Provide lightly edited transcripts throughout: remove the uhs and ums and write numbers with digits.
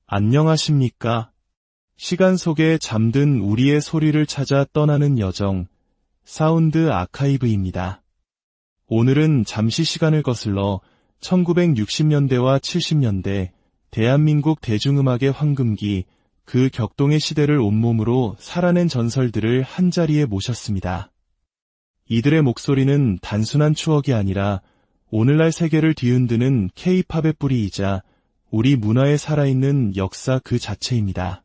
안녕하십니까? 시간 속에 잠든 우리의 소리를 찾아 떠나는 여정, 사운드 아카이브입니다. 오늘은 잠시 시간을 거슬러 1960년대와 70년대 대한민국 대중음악의 황금기, 그 격동의 시대를 온몸으로 살아낸 전설들을 한자리에 모셨습니다. 이들의 목소리는 단순한 추억이 아니라 오늘날 세계를 뒤흔드는 K-팝의 뿌리이자 우리 문화에 살아있는 역사 그 자체입니다.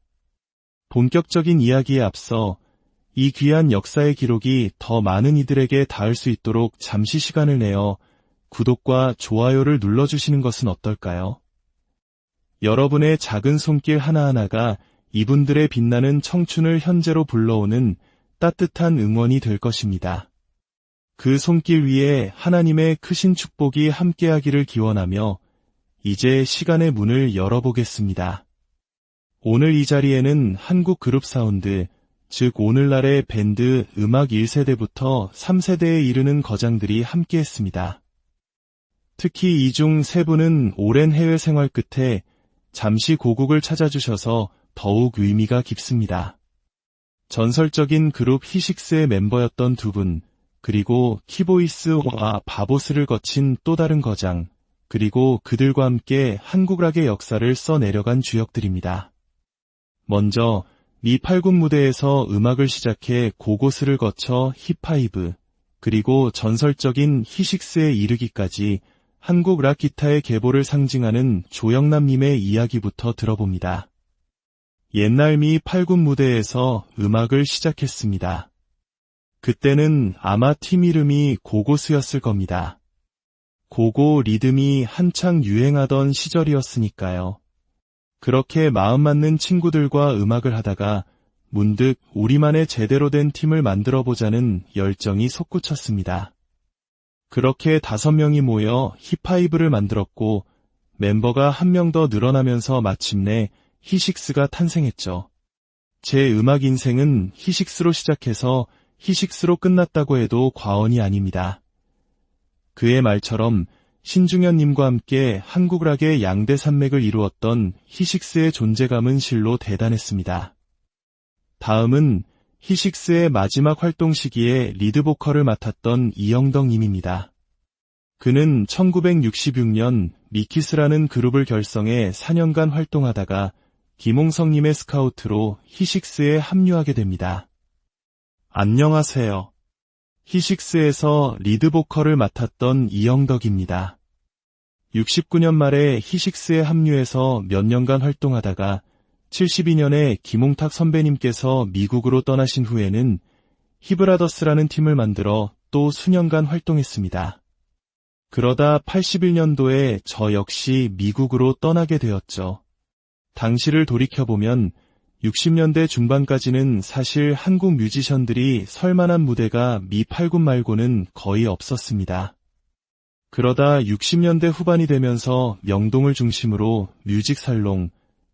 본격적인 이야기에 앞서 이 귀한 역사의 기록이 더 많은 이들에게 닿을 수 있도록 잠시 시간을 내어 구독과 좋아요를 눌러주시는 것은 어떨까요? 여러분의 작은 손길 하나하나가 이분들의 빛나는 청춘을 현재로 불러오는 따뜻한 응원이 될 것입니다. 그 손길 위에 하나님의 크신 축복이 함께하기를 기원하며 이제 시간의 문을 열어보겠습니다. 오늘 이 자리에는 한국 그룹 사운드, 즉 오늘날의 밴드 음악 1세대부터 3세대에 이르는 거장들이 함께했습니다. 특히 이 중 세 분은 오랜 해외 생활 끝에 잠시 고국을 찾아주셔서 더욱 의미가 깊습니다. 전설적인 그룹 히식스의 멤버였던 두 분, 그리고 키보이스와 바보스를 거친 또 다른 거장, 그리고 그들과 함께 한국 락의 역사를 써내려간 주역들입니다. 먼저 미 8군 무대에서 음악을 시작해 고고스를 거쳐 힙하이브, 그리고 전설적인 히식스에 이르기까지 한국 락 기타의 계보를 상징하는 조영남님의 이야기부터 들어봅니다. 옛날 미 8군 무대에서 음악을 시작했습니다. 그때는 아마 팀 이름이 고고스였을 겁니다. 고고 리듬이 한창 유행하던 시절이었으니까요. 그렇게 마음 맞는 친구들과 음악을 하다가 문득 우리만의 제대로 된 팀을 만들어보자는 열정이 솟구쳤습니다. 그렇게 5명이 모여 힙하이브를 만들었고 멤버가 한 명 더 늘어나면서 마침내 히식스가 탄생했죠. 제 음악 인생은 히식스로 시작해서 히식스로 끝났다고 해도 과언이 아닙니다. 그의 말처럼 신중현님과 함께 한국 락의 양대 산맥을 이루었던 히식스의 존재감은 실로 대단했습니다. 다음은 히식스의 마지막 활동 시기에 리드 보컬을 맡았던 이영덕님입니다. 그는 1966년 미키스라는 그룹을 결성해 4년간 활동하다가 김홍성님의 스카우트로 히식스에 합류하게 됩니다. 안녕하세요. 히식스에서 리드 보컬을 맡았던 이영덕입니다. 69년 말에 히식스에 합류해서 몇 년간 활동하다가 72년에 김홍탁 선배님께서 미국으로 떠나신 후에는 히브라더스라는 팀을 만들어 또 수년간 활동했습니다. 그러다 81년도에 저 역시 미국으로 떠나게 되었죠. 당시를 돌이켜보면 60년대 중반까지는 사실 한국 뮤지션들이 설만한 무대가 미 8군 말고는 거의 없었습니다. 그러다 60년대 후반이 되면서 명동을 중심으로 뮤직살롱,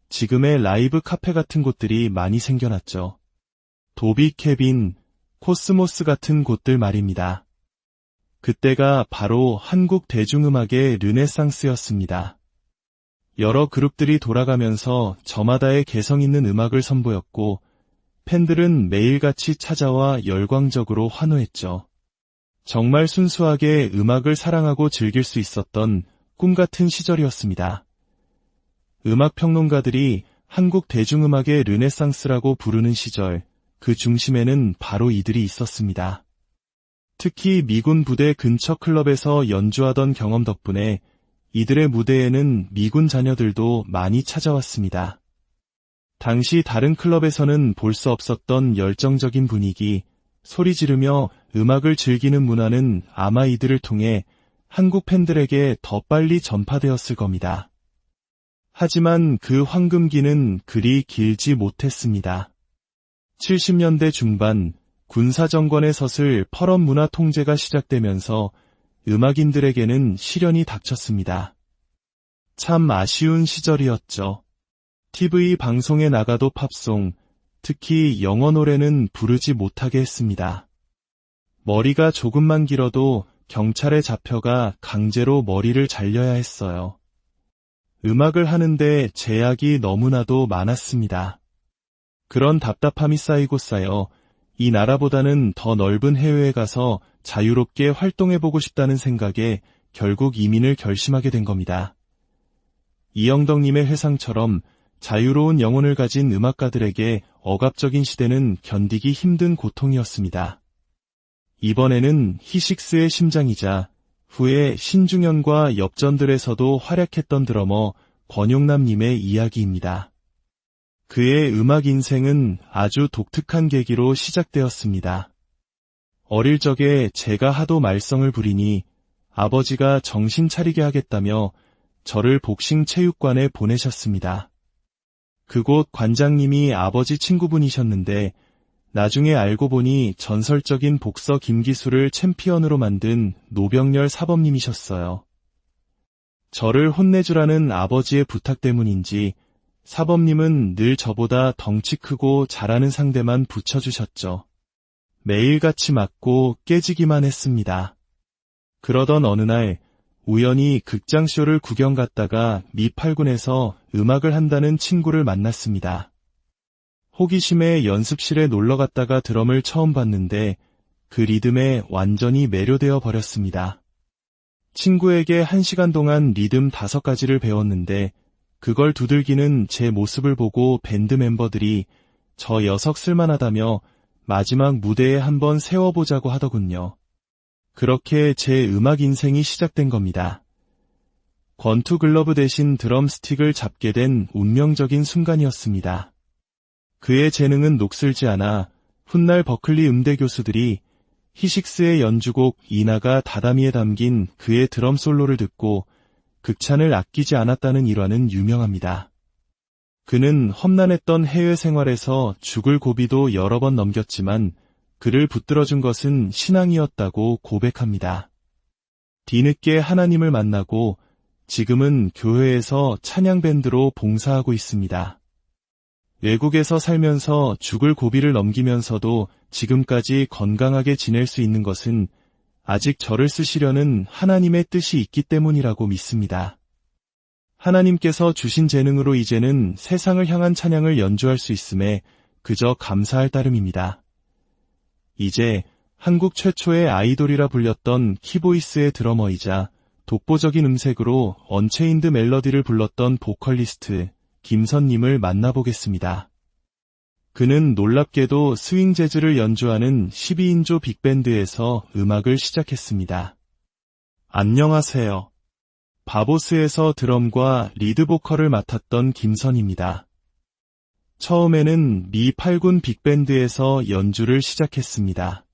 지금의 라이브 카페 같은 곳들이 많이 생겨났죠. 도비 캐빈, 코스모스 같은 곳들 말입니다. 그때가 바로 한국 대중음악의 르네상스였습니다. 여러 그룹들이 돌아가면서 저마다의 개성 있는 음악을 선보였고 팬들은 매일같이 찾아와 열광적으로 환호했죠. 정말 순수하게 음악을 사랑하고 즐길 수 있었던 꿈같은 시절이었습니다. 음악평론가들이 한국 대중음악의 르네상스라고 부르는 시절, 그 중심에는 바로 이들이 있었습니다. 특히 미군 부대 근처 클럽에서 연주하던 경험 덕분에 이들의 무대에는 미군 자녀들도 많이 찾아왔습니다. 당시 다른 클럽에서는 볼 수 없었던 열정적인 분위기, 소리 지르며 음악을 즐기는 문화는 아마 이들을 통해 한국 팬들에게 더 빨리 전파되었을 겁니다. 하지만 그 황금기는 그리 길지 못했습니다. 70년대 중반 군사정권의 서슬 펄업 문화 통제가 시작되면서 음악인들에게는 시련이 닥쳤습니다. 참 아쉬운 시절이었죠. TV 방송에 나가도 팝송, 특히 영어 노래는 부르지 못하게 했습니다. 머리가 조금만 길어도 경찰에 잡혀가 강제로 머리를 잘려야 했어요. 음악을 하는데 제약이 너무나도 많았습니다. 그런 답답함이 쌓이고 쌓여 이 나라보다는 더 넓은 해외에 가서 자유롭게 활동해보고 싶다는 생각에 결국 이민을 결심하게 된 겁니다. 이영덕님의 회상처럼 자유로운 영혼을 가진 음악가들에게 억압적인 시대는 견디기 힘든 고통이었습니다. 이번에는 히식스의 심장이자 후에 신중현과 엽전들에서도 활약했던 드러머 권용남님의 이야기입니다. 그의 음악 인생은 아주 독특한 계기로 시작되었습니다. 어릴 적에 제가 하도 말썽을 부리니 아버지가 정신 차리게 하겠다며 저를 복싱 체육관에 보내셨습니다. 그곳 관장님이 아버지 친구분이셨는데 나중에 알고 보니 전설적인 복서 김기수를 챔피언으로 만든 노병렬 사범님이셨어요. 저를 혼내주라는 아버지의 부탁 때문인지 사범님은 늘 저보다 덩치 크고 잘하는 상대만 붙여주셨죠. 매일같이 맞고 깨지기만 했습니다. 그러던 어느 날 우연히 극장쇼를 구경 갔다가 미8군에서 음악을 한다는 친구를 만났습니다. 호기심에 연습실에 놀러 갔다가 드럼을 처음 봤는데 그 리듬에 완전히 매료되어 버렸습니다. 친구에게 1시간 동안 리듬 5가지를 배웠는데 그걸 두들기는 제 모습을 보고 밴드 멤버들이 저 녀석 쓸만하다며 마지막 무대에 한번 세워보자고 하더군요. 그렇게 제 음악 인생이 시작된 겁니다. 권투 글러브 대신 드럼 스틱을 잡게 된 운명적인 순간이었습니다. 그의 재능은 녹슬지 않아 훗날 버클리 음대 교수들이 히식스의 연주곡 이나가 다다미에 담긴 그의 드럼 솔로를 듣고 극찬을 아끼지 않았다는 일화는 유명합니다. 그는 험난했던 해외 생활에서 죽을 고비도 여러 번 넘겼지만 그를 붙들어준 것은 신앙이었다고 고백합니다. 뒤늦게 하나님을 만나고 지금은 교회에서 찬양밴드로 봉사하고 있습니다. 외국에서 살면서 죽을 고비를 넘기면서도 지금까지 건강하게 지낼 수 있는 것은 아직 저를 쓰시려는 하나님의 뜻이 있기 때문이라고 믿습니다. 하나님께서 주신 재능으로 이제는 세상을 향한 찬양을 연주할 수 있음에 그저 감사할 따름입니다. 이제 한국 최초의 아이돌이라 불렸던 키보이스의 드러머이자 독보적인 음색으로 언체인드 멜로디를 불렀던 보컬리스트 김선님을 만나보겠습니다. 그는 놀랍게도 스윙 재즈를 연주하는 12인조 빅밴드에서 음악을 시작했습니다. 안녕하세요. 바보스에서 드럼과 리드 보컬을 맡았던 김선입니다. 처음에는 미8군 빅밴드에서 연주를 시작했습니다.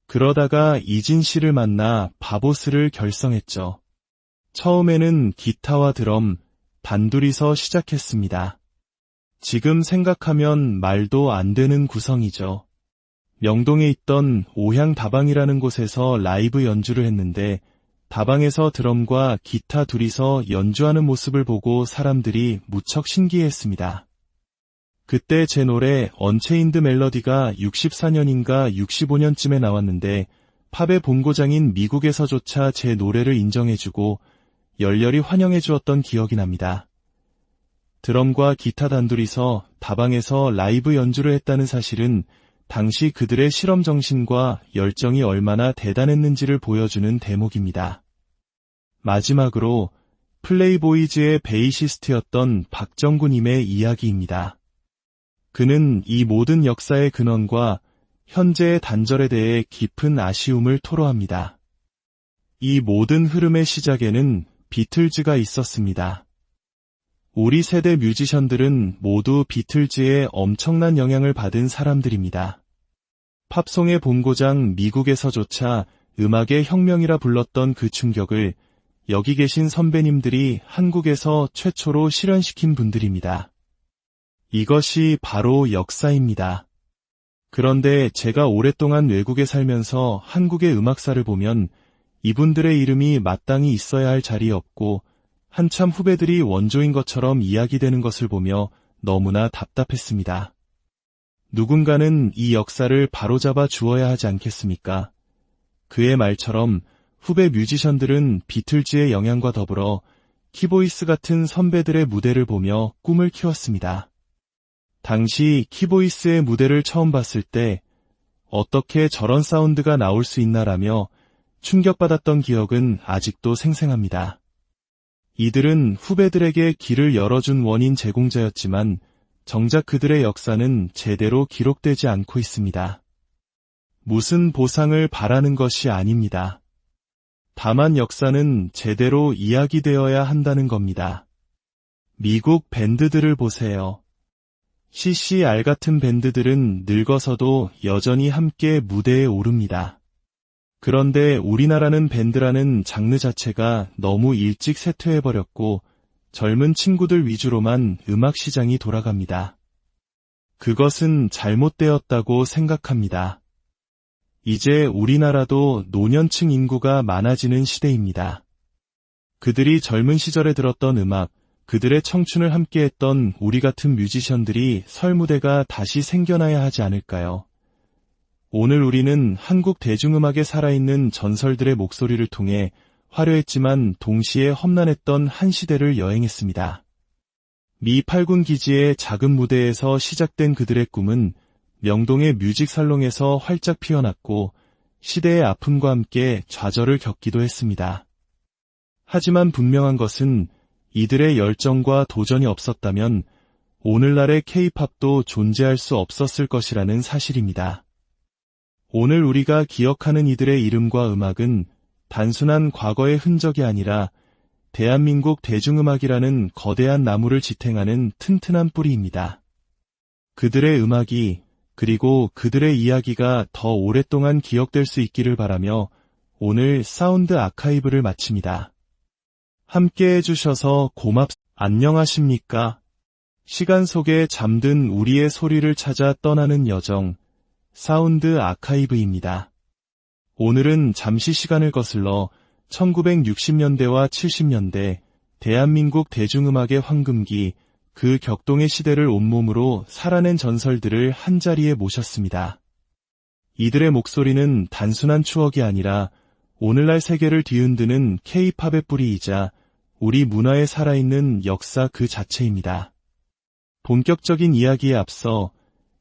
그러다가 이진 씨를 만나 바보스를 결성했죠. 처음에는 기타와 드럼, 단둘이서 시작했습니다. 지금 생각하면 말도 안 되는 구성이죠. 명동에 있던 오향다방이라는 곳에서 라이브 연주를 했는데 다방에서 드럼과 기타 둘이서 연주하는 모습을 보고 사람들이 무척 신기해했습니다. 그때 제 노래 언체인드 멜로디가 64년인가 65년쯤에 나왔는데 팝의 본고장인 미국에서조차 제 노래를 인정해주고 열렬히 환영해주었던 기억이 납니다. 드럼과 기타 단둘이서 다방에서 라이브 연주를 했다는 사실은 당시 그들의 실험 정신과 열정이 얼마나 대단했는지를 보여주는 대목입니다. 마지막으로 플레이보이즈의 베이시스트였던 박정구님의 이야기입니다. 그는 이 모든 역사의 근원과 현재의 단절에 대해 깊은 아쉬움을 토로합니다. 이 모든 흐름의 시작에는 비틀즈가 있었습니다. 우리 세대 뮤지션들은 모두 비틀즈의 엄청난 영향을 받은 사람들입니다. 팝송의 본고장 미국에서조차 음악의 혁명이라 불렀던 그 충격을 여기 계신 선배님들이 한국에서 최초로 실현시킨 분들입니다. 이것이 바로 역사입니다. 그런데 제가 오랫동안 외국에 살면서 한국의 음악사를 보면 이분들의 이름이 마땅히 있어야 할 자리에 없고 한참 후배들이 원조인 것처럼 이야기되는 것을 보며 너무나 답답했습니다. 누군가는 이 역사를 바로잡아 주어야 하지 않겠습니까? 그의 말처럼 후배 뮤지션들은 비틀즈의 영향과 더불어 키보이스 같은 선배들의 무대를 보며 꿈을 키웠습니다. 당시 키보이스의 무대를 처음 봤을 때 어떻게 저런 사운드가 나올 수 있나라며 충격받았던 기억은 아직도 생생합니다. 이들은 후배들에게 길을 열어준 원인 제공자였지만 정작 그들의 역사는 제대로 기록되지 않고 있습니다. 무슨 보상을 바라는 것이 아닙니다. 다만 역사는 제대로 이야기되어야 한다는 겁니다. 미국 밴드들을 보세요. CCR 같은 밴드들은 늙어서도 여전히 함께 무대에 오릅니다. 그런데 우리나라는 밴드라는 장르 자체가 너무 일찍 쇠퇴해버렸고 젊은 친구들 위주로만 음악 시장이 돌아갑니다. 그것은 잘못되었다고 생각합니다. 이제 우리나라도 노년층 인구가 많아지는 시대입니다. 그들이 젊은 시절에 들었던 음악, 그들의 청춘을 함께했던 우리 같은 뮤지션들이 설 무대가 다시 생겨나야 하지 않을까요? 오늘 우리는 한국 대중음악에 살아있는 전설들의 목소리를 통해 화려했지만 동시에 험난했던 한 시대를 여행했습니다. 미 8군 기지의 작은 무대에서 시작된 그들의 꿈은 명동의 뮤직살롱에서 활짝 피어났고 시대의 아픔과 함께 좌절을 겪기도 했습니다. 하지만 분명한 것은 이들의 열정과 도전이 없었다면 오늘날의 K-팝도 존재할 수 없었을 것이라는 사실입니다. 오늘 우리가 기억하는 이들의 이름과 음악은 단순한 과거의 흔적이 아니라 대한민국 대중음악이라는 거대한 나무를 지탱하는 튼튼한 뿌리입니다. 그들의 음악이 그리고 그들의 이야기가 더 오랫동안 기억될 수 있기를 바라며 오늘 사운드 아카이브를 마칩니다. 함께 해주셔서 안녕하십니까? 시간 속에 잠든 우리의 소리를 찾아 떠나는 여정, 사운드 아카이브입니다. 오늘은 잠시 시간을 거슬러 1960년대와 70년대 대한민국 대중음악의 황금기, 그 격동의 시대를 온몸으로 살아낸 전설들을 한자리에 모셨습니다. 이들의 목소리는 단순한 추억이 아니라 오늘날 세계를 뒤흔드는 K-팝의 뿌리이자 우리 문화에 살아있는 역사 그 자체입니다. 본격적인 이야기에 앞서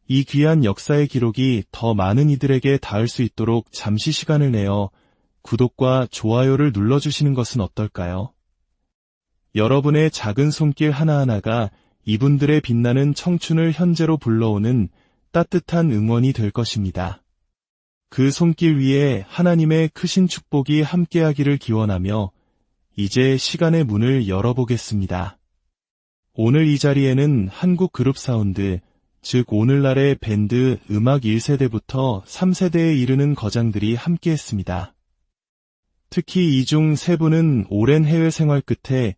이 귀한 역사의 기록이 더 많은 이들에게 닿을 수 있도록 잠시 시간을 내어 구독과 좋아요를 눌러주시는 것은 어떨까요? 여러분의 작은 손길 하나하나가 이분들의 빛나는 청춘을 현재로 불러오는 따뜻한 응원이 될 것입니다. 그 손길 위에 하나님의 크신 축복이 함께하기를 기원하며 이제 시간의 문을 열어보겠습니다. 오늘 이 자리에는 한국 그룹 사운드, 즉 오늘날의 밴드 음악 1세대부터 3세대에 이르는 거장들이 함께했습니다. 특히 이 중 세 분은 오랜 해외 생활 끝에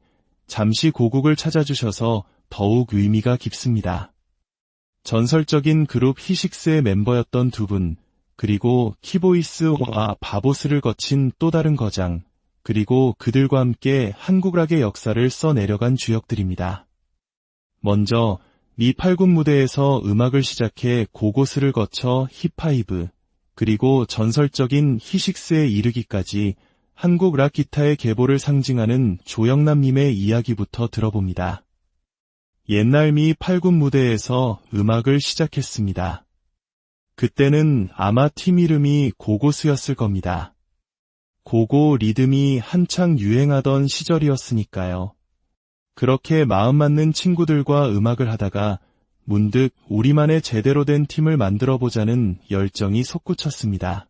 잠시 고국을 찾아주셔서 더욱 의미가 깊습니다. 전설적인 그룹 히식스의 멤버였던 두 분, 그리고 키보이스와 바보스를 거친 또 다른 거장, 그리고 그들과 함께 한국 락의 역사를 써내려간 주역들입니다. 먼저 미 8군 무대에서 음악을 시작해 고고스를 거쳐 힙하이브, 그리고 전설적인 히식스에 이르기까지 한국 락 기타의 계보를 상징하는 조영남님의 이야기부터 들어봅니다. 옛날 미 8군 무대에서 음악을 시작했습니다. 그때는 아마 팀 이름이 고고스였을 겁니다. 고고 리듬이 한창 유행하던 시절이었으니까요. 그렇게 마음 맞는 친구들과 음악을 하다가 문득 우리만의 제대로 된 팀을 만들어보자는 열정이 솟구쳤습니다.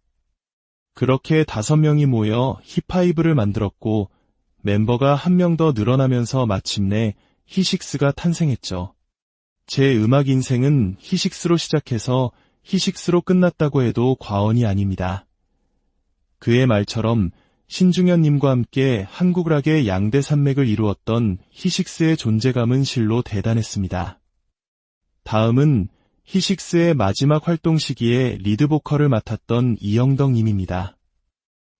그렇게 5명이 모여 힙하이브를 만들었고 멤버가 한 명 더 늘어나면서 마침내 히식스가 탄생했죠. 제 음악 인생은 히식스로 시작해서 히식스로 끝났다고 해도 과언이 아닙니다. 그의 말처럼 신중현님과 함께 한국 락의 양대 산맥을 이루었던 히식스의 존재감은 실로 대단했습니다. 다음은 히식스의 마지막 활동 시기에 리드 보컬을 맡았던 이영덕님입니다.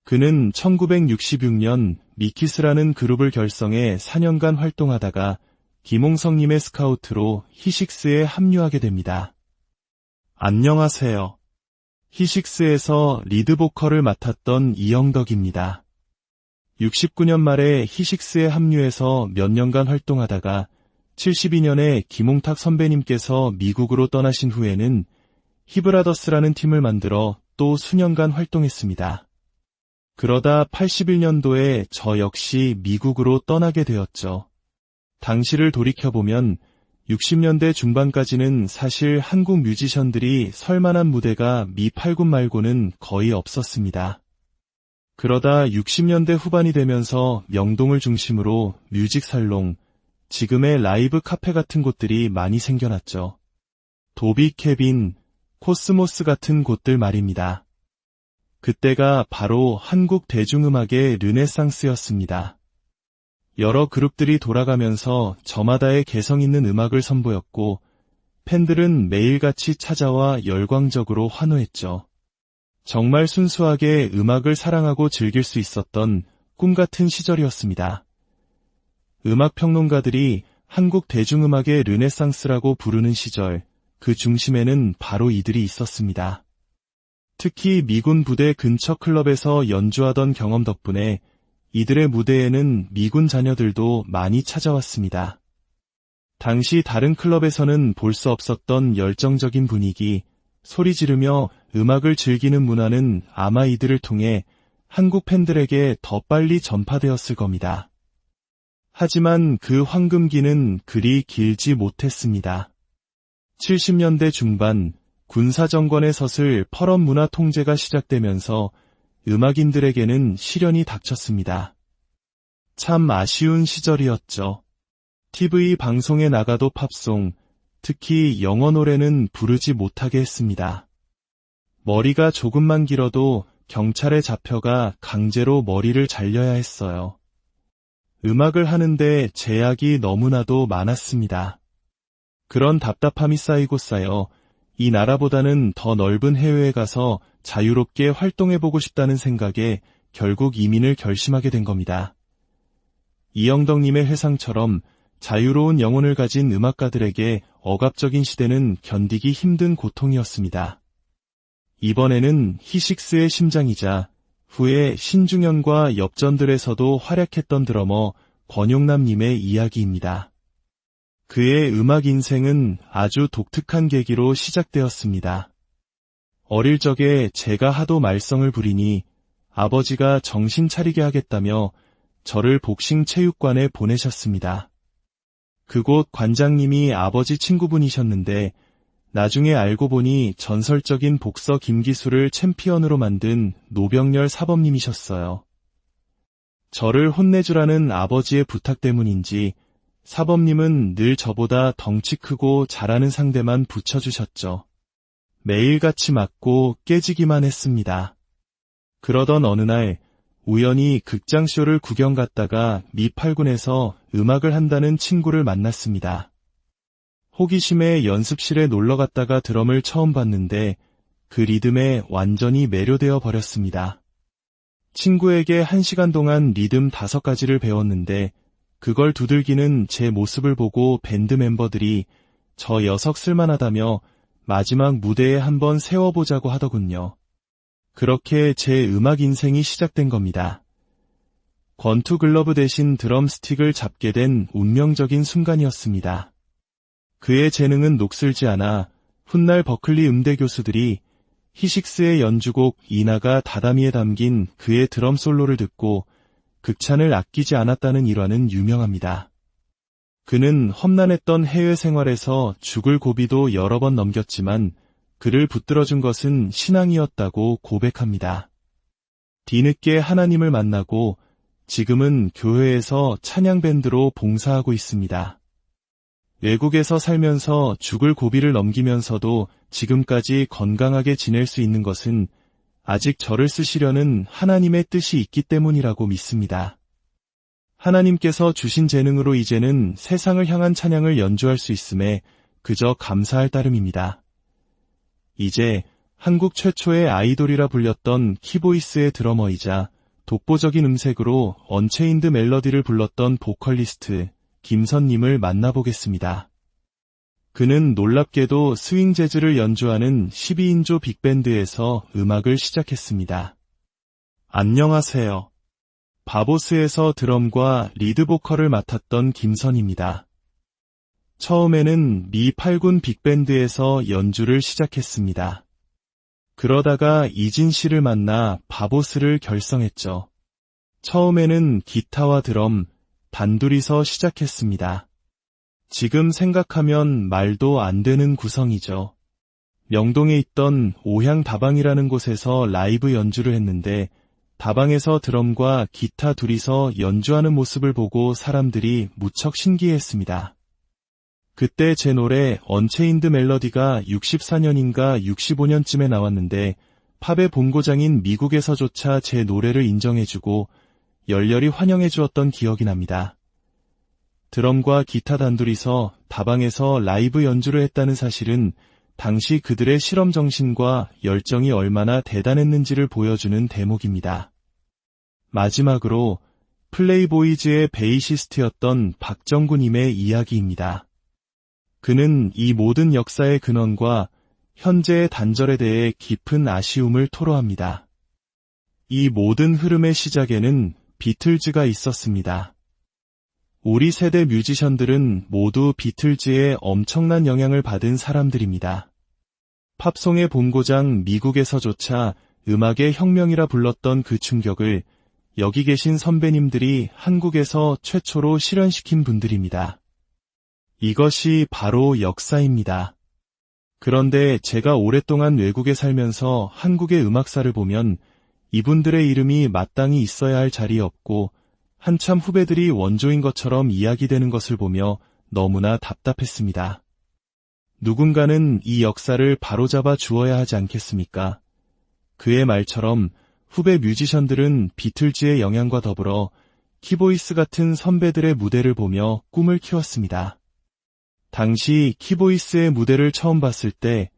그는 1966년 미키스라는 그룹을 결성해 4년간 활동하다가 김홍성님의 스카우트로 히식스에 합류하게 됩니다. 안녕하세요. 히식스에서 리드 보컬을 맡았던 이영덕입니다. 69년 말에 히식스에 합류해서 몇 년간 활동하다가 72년에 김홍탁 선배님께서 미국으로 떠나신 후에는 히브라더스라는 팀을 만들어 또 수년간 활동했습니다. 그러다 81년도에 저 역시 미국으로 떠나게 되었죠. 당시를 돌이켜보면 60년대 중반까지는 사실 한국 뮤지션들이 설만한 무대가 미 8군 말고는 거의 없었습니다. 그러다 60년대 후반이 되면서 명동을 중심으로 뮤직살롱, 지금의 라이브 카페 같은 곳들이 많이 생겨났죠. 도비 캐빈, 코스모스 같은 곳들 말입니다. 그때가 바로 한국 대중음악의 르네상스였습니다. 여러 그룹들이 돌아가면서 저마다의 개성 있는 음악을 선보였고 팬들은 매일같이 찾아와 열광적으로 환호했죠. 정말 순수하게 음악을 사랑하고 즐길 수 있었던 꿈같은 시절이었습니다. 음악평론가들이 한국 대중음악의 르네상스라고 부르는 시절, 그 중심에는 바로 이들이 있었습니다. 특히 미군 부대 근처 클럽에서 연주하던 경험 덕분에 이들의 무대에는 미군 자녀들도 많이 찾아왔습니다. 당시 다른 클럽에서는 볼 수 없었던 열정적인 분위기, 소리 지르며 음악을 즐기는 문화는 아마 이들을 통해 한국 팬들에게 더 빨리 전파되었을 겁니다. 하지만 그 황금기는 그리 길지 못했습니다. 70년대 중반 군사정권의 서슬 펄업 문화 통제가 시작되면서 음악인들에게는 시련이 닥쳤습니다. 참 아쉬운 시절이었죠. TV 방송에 나가도 팝송, 특히 영어 노래는 부르지 못하게 했습니다. 머리가 조금만 길어도 경찰에 잡혀가 강제로 머리를 잘려야 했어요. 음악을 하는데 제약이 너무나도 많았습니다. 그런 답답함이 쌓이고 쌓여 이 나라보다는 더 넓은 해외에 가서 자유롭게 활동해보고 싶다는 생각에 결국 이민을 결심하게 된 겁니다. 이영덕님의 회상처럼 자유로운 영혼을 가진 음악가들에게 억압적인 시대는 견디기 힘든 고통이었습니다. 이번에는 히식스의 심장이자 후에 신중현과 엽전들에서도 활약했던 드러머 권용남님의 이야기입니다. 그의 음악 인생은 아주 독특한 계기로 시작되었습니다. 어릴 적에 제가 하도 말썽을 부리니 아버지가 정신 차리게 하겠다며 저를 복싱 체육관에 보내셨습니다. 그곳 관장님이 아버지 친구분이셨는데 나중에 알고 보니 전설적인 복서 김기수를 챔피언으로 만든 노병렬 사범님이셨어요. 저를 혼내주라는 아버지의 부탁 때문인지 사범님은 늘 저보다 덩치 크고 잘하는 상대만 붙여주셨죠. 매일같이 맞고 깨지기만 했습니다. 그러던 어느 날 우연히 극장쇼를 구경 갔다가 미 8군에서 음악을 한다는 친구를 만났습니다. 호기심에 연습실에 놀러 갔다가 드럼을 처음 봤는데 그 리듬에 완전히 매료되어 버렸습니다. 친구에게 1시간 동안 리듬 5가지를 배웠는데 그걸 두들기는 제 모습을 보고 밴드 멤버들이 저 녀석 쓸만하다며 마지막 무대에 한번 세워보자고 하더군요. 그렇게 제 음악 인생이 시작된 겁니다. 권투 글러브 대신 드럼 스틱을 잡게 된 운명적인 순간이었습니다. 그의 재능은 녹슬지 않아 훗날 버클리 음대 교수들이 히식스의 연주곡 이나가 다다미에 담긴 그의 드럼 솔로를 듣고 극찬을 아끼지 않았다는 일화는 유명합니다. 그는 험난했던 해외 생활에서 죽을 고비도 여러 번 넘겼지만 그를 붙들어준 것은 신앙이었다고 고백합니다. 뒤늦게 하나님을 만나고 지금은 교회에서 찬양밴드로 봉사하고 있습니다. 외국에서 살면서 죽을 고비를 넘기면서도 지금까지 건강하게 지낼 수 있는 것은 아직 저를 쓰시려는 하나님의 뜻이 있기 때문이라고 믿습니다. 하나님께서 주신 재능으로 이제는 세상을 향한 찬양을 연주할 수 있음에 그저 감사할 따름입니다. 이제 한국 최초의 아이돌이라 불렸던 키보이스의 드러머이자 독보적인 음색으로 언체인드 멜로디를 불렀던 보컬리스트 김선님을 만나보겠습니다. 그는 놀랍게도 스윙 재즈를 연주하는 12인조 빅밴드에서 음악을 시작했습니다. 안녕하세요. 바보스에서 드럼과 리드 보컬을 맡았던 김선입니다. 처음에는 미 8군 빅밴드에서 연주를 시작했습니다. 그러다가 이진 씨를 만나 바보스를 결성했죠. 처음에는 기타와 드럼, 단둘이서 시작했습니다. 지금 생각하면 말도 안 되는 구성이죠. 명동에 있던 오향다방이라는 곳에서 라이브 연주를 했는데 다방에서 드럼과 기타 둘이서 연주하는 모습을 보고 사람들이 무척 신기해했습니다. 그때 제 노래 언체인드 멜러디가 64년인가 65년쯤에 나왔는데 팝의 본고장인 미국에서조차 제 노래를 인정해주고 열렬히 환영해주었던 기억이 납니다. 드럼과 기타 단둘이서 다방에서 라이브 연주를 했다는 사실은 당시 그들의 실험 정신과 열정이 얼마나 대단했는지를 보여주는 대목입니다. 마지막으로 플레이보이즈의 베이시스트였던 박정구님의 이야기입니다. 그는 이 모든 역사의 근원과 현재의 단절에 대해 깊은 아쉬움을 토로합니다. 이 모든 흐름의 시작에는 비틀즈가 있었습니다. 우리 세대 뮤지션들은 모두 비틀즈의 엄청난 영향을 받은 사람들입니다. 팝송의 본고장 미국에서조차 음악의 혁명이라 불렀던 그 충격을 여기 계신 선배님들이 한국에서 최초로 실현시킨 분들입니다. 이것이 바로 역사입니다. 그런데 제가 오랫동안 외국에 살면서 한국의 음악사를 보면 이분들의 이름이 마땅히 있어야 할 자리에 없고 한참 후배들이 원조인 것처럼 이야기되는 것을 보며 너무나 답답했습니다. 누군가는 이 역사를 바로잡아 주어야 하지 않겠습니까? 그의 말처럼 후배 뮤지션들은 비틀즈의 영향과 더불어 키보이스 같은 선배들의 무대를 보며 꿈을 키웠습니다. 당시 키보이스의 무대를 처음 봤을 때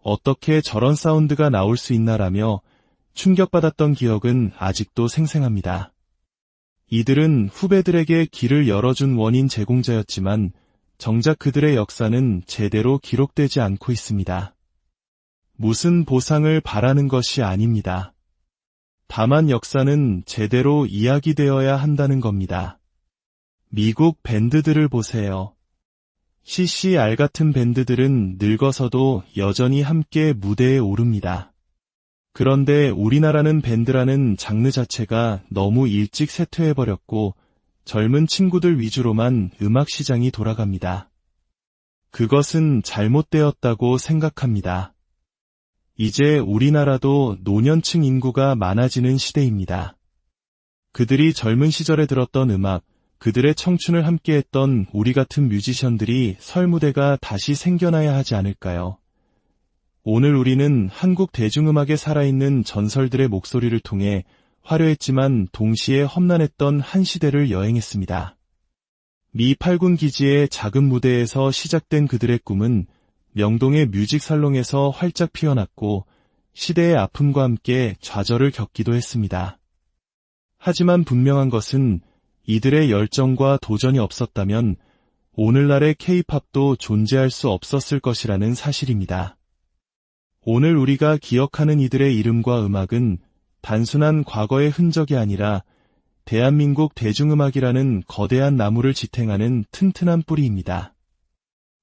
어떻게 저런 사운드가 나올 수 있나라며 충격받았던 기억은 아직도 생생합니다. 이들은 후배들에게 길을 열어준 원인 제공자였지만 정작 그들의 역사는 제대로 기록되지 않고 있습니다. 무슨 보상을 바라는 것이 아닙니다. 다만 역사는 제대로 이야기되어야 한다는 겁니다. 미국 밴드들을 보세요. CCR 같은 밴드들은 늙어서도 여전히 함께 무대에 오릅니다. 그런데 우리나라는 밴드라는 장르 자체가 너무 일찍 쇠퇴해버렸고 젊은 친구들 위주로만 음악 시장이 돌아갑니다. 그것은 잘못되었다고 생각합니다. 이제 우리나라도 노년층 인구가 많아지는 시대입니다. 그들이 젊은 시절에 들었던 음악, 그들의 청춘을 함께했던 우리 같은 뮤지션들이 설 무대가 다시 생겨나야 하지 않을까요? 오늘 우리는 한국 대중음악에 살아있는 전설들의 목소리를 통해 화려했지만 동시에 험난했던 한 시대를 여행했습니다. 미 8군 기지의 작은 무대에서 시작된 그들의 꿈은 명동의 뮤직살롱에서 활짝 피어났고 시대의 아픔과 함께 좌절을 겪기도 했습니다. 하지만 분명한 것은 이들의 열정과 도전이 없었다면 오늘날의 K-팝도 존재할 수 없었을 것이라는 사실입니다. 오늘 우리가 기억하는 이들의 이름과 음악은 단순한 과거의 흔적이 아니라 대한민국 대중음악이라는 거대한 나무를 지탱하는 튼튼한 뿌리입니다.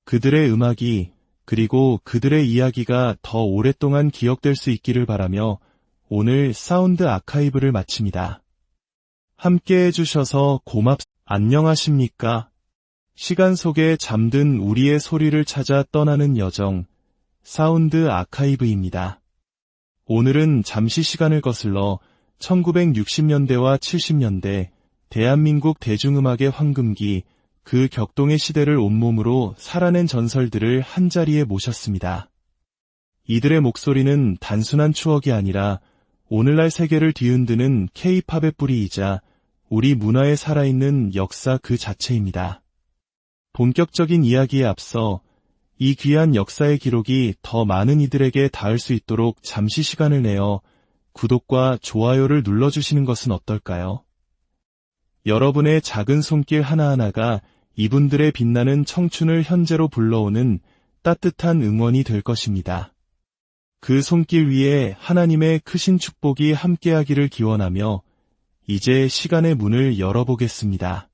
그들의 음악이 그리고 그들의 이야기가 더 오랫동안 기억될 수 있기를 바라며 오늘 사운드 아카이브를 마칩니다. 함께 해주셔서 안녕하십니까? 시간 속에 잠든 우리의 소리를 찾아 떠나는 여정, 사운드 아카이브입니다. 오늘은 잠시 시간을 거슬러 1960년대와 70년대 대한민국 대중음악의 황금기, 그 격동의 시대를 온몸으로 살아낸 전설들을 한자리에 모셨습니다. 이들의 목소리는 단순한 추억이 아니라 오늘날 세계를 뒤흔드는 K-팝의 뿌리이자 우리 문화에 살아있는 역사 그 자체입니다. 본격적인 이야기에 앞서 이 귀한 역사의 기록이 더 많은 이들에게 닿을 수 있도록 잠시 시간을 내어 구독과 좋아요를 눌러주시는 것은 어떨까요? 여러분의 작은 손길 하나하나가 이분들의 빛나는 청춘을 현재로 불러오는 따뜻한 응원이 될 것입니다. 그 손길 위에 하나님의 크신 축복이 함께하기를 기원하며 이제 시간의 문을 열어보겠습니다.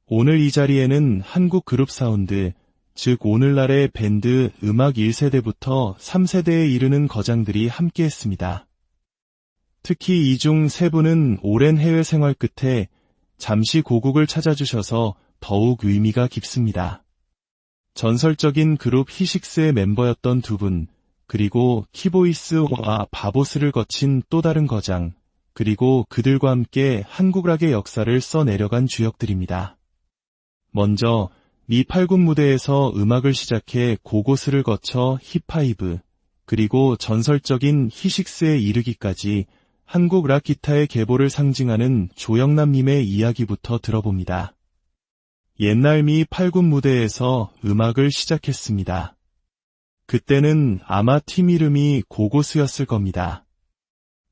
오늘 이 자리에는 한국 그룹 사운드, 즉 오늘날의 밴드 음악 1세대부터 3세대에 이르는 거장들이 함께했습니다. 특히 이 중 세 분은 오랜 해외 생활 끝에 잠시 고국을 찾아주셔서 더욱 의미가 깊습니다. 전설적인 그룹 히식스의 멤버였던 두 분, 그리고 키보이스와 바보스를 거친 또 다른 거장, 그리고 그들과 함께 한국 락의 역사를 써내려간 주역들입니다. 먼저 미 8군 무대에서 음악을 시작해 고고스를 거쳐 힙하이브, 그리고 전설적인 히식스에 이르기까지 한국 락 기타의 계보를 상징하는 조영남님의 이야기부터 들어봅니다. 옛날 미 8군 무대에서 음악을 시작했습니다. 그때는 아마 팀 이름이 고고스였을 겁니다.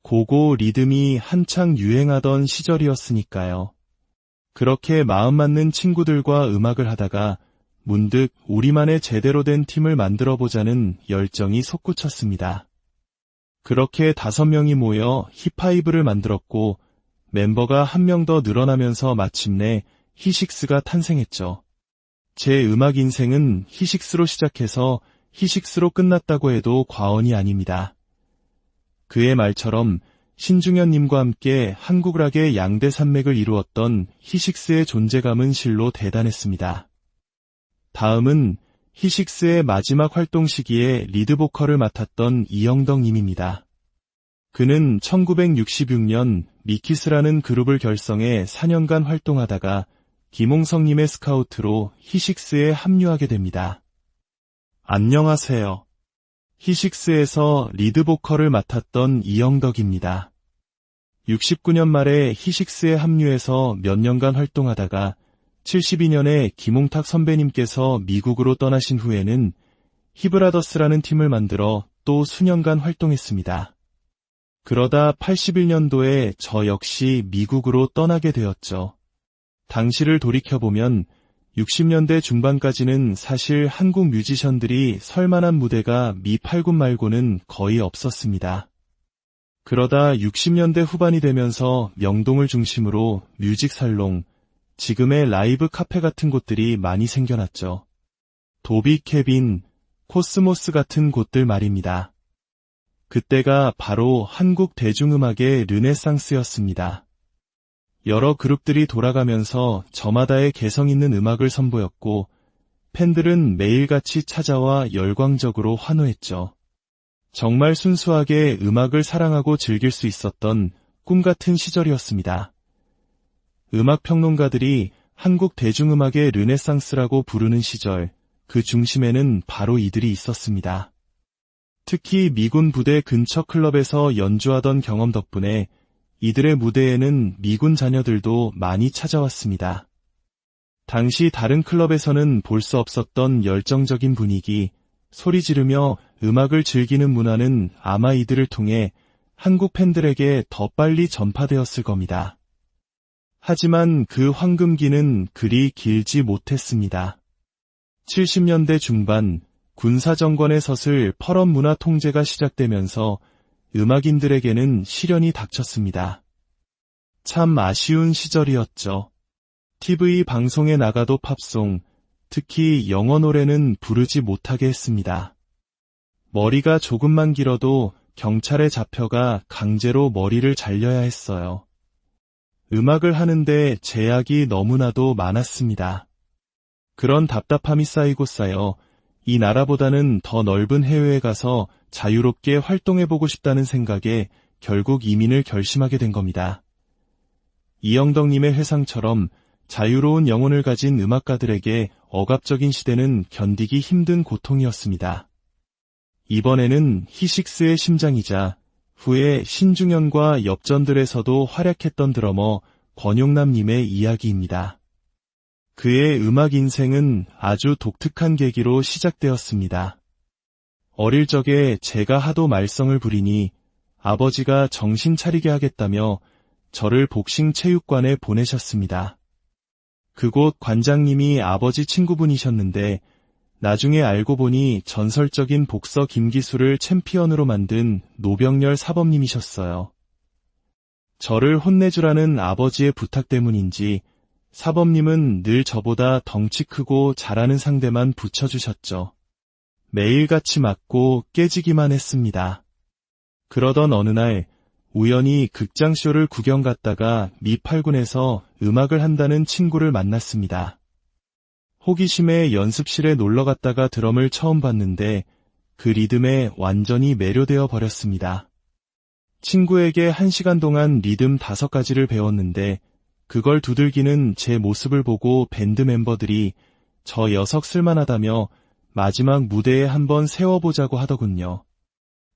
고고 리듬이 한창 유행하던 시절이었으니까요. 그렇게 마음 맞는 친구들과 음악을 하다가 문득 우리만의 제대로 된 팀을 만들어보자는 열정이 솟구쳤습니다. 그렇게 5명이 모여 힙하이브를 만들었고 멤버가 한 명 더 늘어나면서 마침내 히식스가 탄생했죠. 제 음악 인생은 히식스로 시작해서 히식스로 끝났다고 해도 과언이 아닙니다. 그의 말처럼 신중현님과 함께 한국 락의 양대 산맥을 이루었던 히식스의 존재감은 실로 대단했습니다. 다음은 히식스의 마지막 활동 시기에 리드 보컬을 맡았던 이영덕님입니다. 그는 1966년 미키스라는 그룹을 결성해 4년간 활동하다가 김홍성님의 스카우트로 히식스에 합류하게 됩니다. 안녕하세요. 히식스에서 리드 보컬을 맡았던 이영덕입니다. 69년 말에 히식스에 합류해서 몇 년간 활동하다가 72년에 김홍탁 선배님께서 미국으로 떠나신 후에는 히브라더스라는 팀을 만들어 또 수년간 활동했습니다. 그러다 81년도에 저 역시 미국으로 떠나게 되었죠. 당시를 돌이켜보면 60년대 중반까지는 사실 한국 뮤지션들이 설만한 무대가 미 8군 말고는 거의 없었습니다. 그러다 60년대 후반이 되면서 명동을 중심으로 뮤직살롱, 지금의 라이브 카페 같은 곳들이 많이 생겨났죠. 도비 캐빈, 코스모스 같은 곳들 말입니다. 그때가 바로 한국 대중음악의 르네상스였습니다. 여러 그룹들이 돌아가면서 저마다의 개성 있는 음악을 선보였고 팬들은 매일같이 찾아와 열광적으로 환호했죠. 정말 순수하게 음악을 사랑하고 즐길 수 있었던 꿈같은 시절이었습니다. 음악평론가들이 한국 대중음악의 르네상스라고 부르는 시절, 그 중심에는 바로 이들이 있었습니다. 특히 미군 부대 근처 클럽에서 연주하던 경험 덕분에 이들의 무대에는 미군 자녀들도 많이 찾아왔습니다. 당시 다른 클럽에서는 볼 수 없었던 열정적인 분위기, 소리 지르며 음악을 즐기는 문화는 아마 이들을 통해 한국 팬들에게 더 빨리 전파되었을 겁니다. 하지만 그 황금기는 그리 길지 못했습니다. 70년대 중반 군사정권의 서슬 펄업 문화 통제가 시작되면서 음악인들에게는 시련이 닥쳤습니다. 참 아쉬운 시절이었죠. TV 방송에 나가도 팝송, 특히 영어 노래는 부르지 못하게 했습니다. 머리가 조금만 길어도 경찰에 잡혀가 강제로 머리를 잘려야 했어요. 음악을 하는데 제약이 너무나도 많았습니다. 그런 답답함이 쌓이고 쌓여 이 나라보다는 더 넓은 해외에 가서 자유롭게 활동해보고 싶다는 생각에 결국 이민을 결심하게 된 겁니다. 이영덕님의 회상처럼 자유로운 영혼을 가진 음악가들에게 억압적인 시대는 견디기 힘든 고통이었습니다. 이번에는 히식스의 심장이자 후에 신중현과 엽전들에서도 활약했던 드러머 권용남님의 이야기입니다. 그의 음악 인생은 아주 독특한 계기로 시작되었습니다. 어릴 적에 제가 하도 말썽을 부리니 아버지가 정신 차리게 하겠다며 저를 복싱 체육관에 보내셨습니다. 그곳 관장님이 아버지 친구분이셨는데 나중에 알고 보니 전설적인 복서 김기수를 챔피언으로 만든 노병렬 사범님이셨어요. 저를 혼내주라는 아버지의 부탁 때문인지 사범님은 늘 저보다 덩치 크고 잘하는 상대만 붙여주셨죠. 매일같이 맞고 깨지기만 했습니다. 그러던 어느 날 우연히 극장쇼를 구경 갔다가 미8군에서 음악을 한다는 친구를 만났습니다. 호기심에 연습실에 놀러 갔다가 드럼을 처음 봤는데 그 리듬에 완전히 매료되어 버렸습니다. 친구에게 1시간 동안 리듬 5가지를 배웠는데 그걸 두들기는 제 모습을 보고 밴드 멤버들이 저 녀석 쓸만하다며 마지막 무대에 한번 세워보자고 하더군요.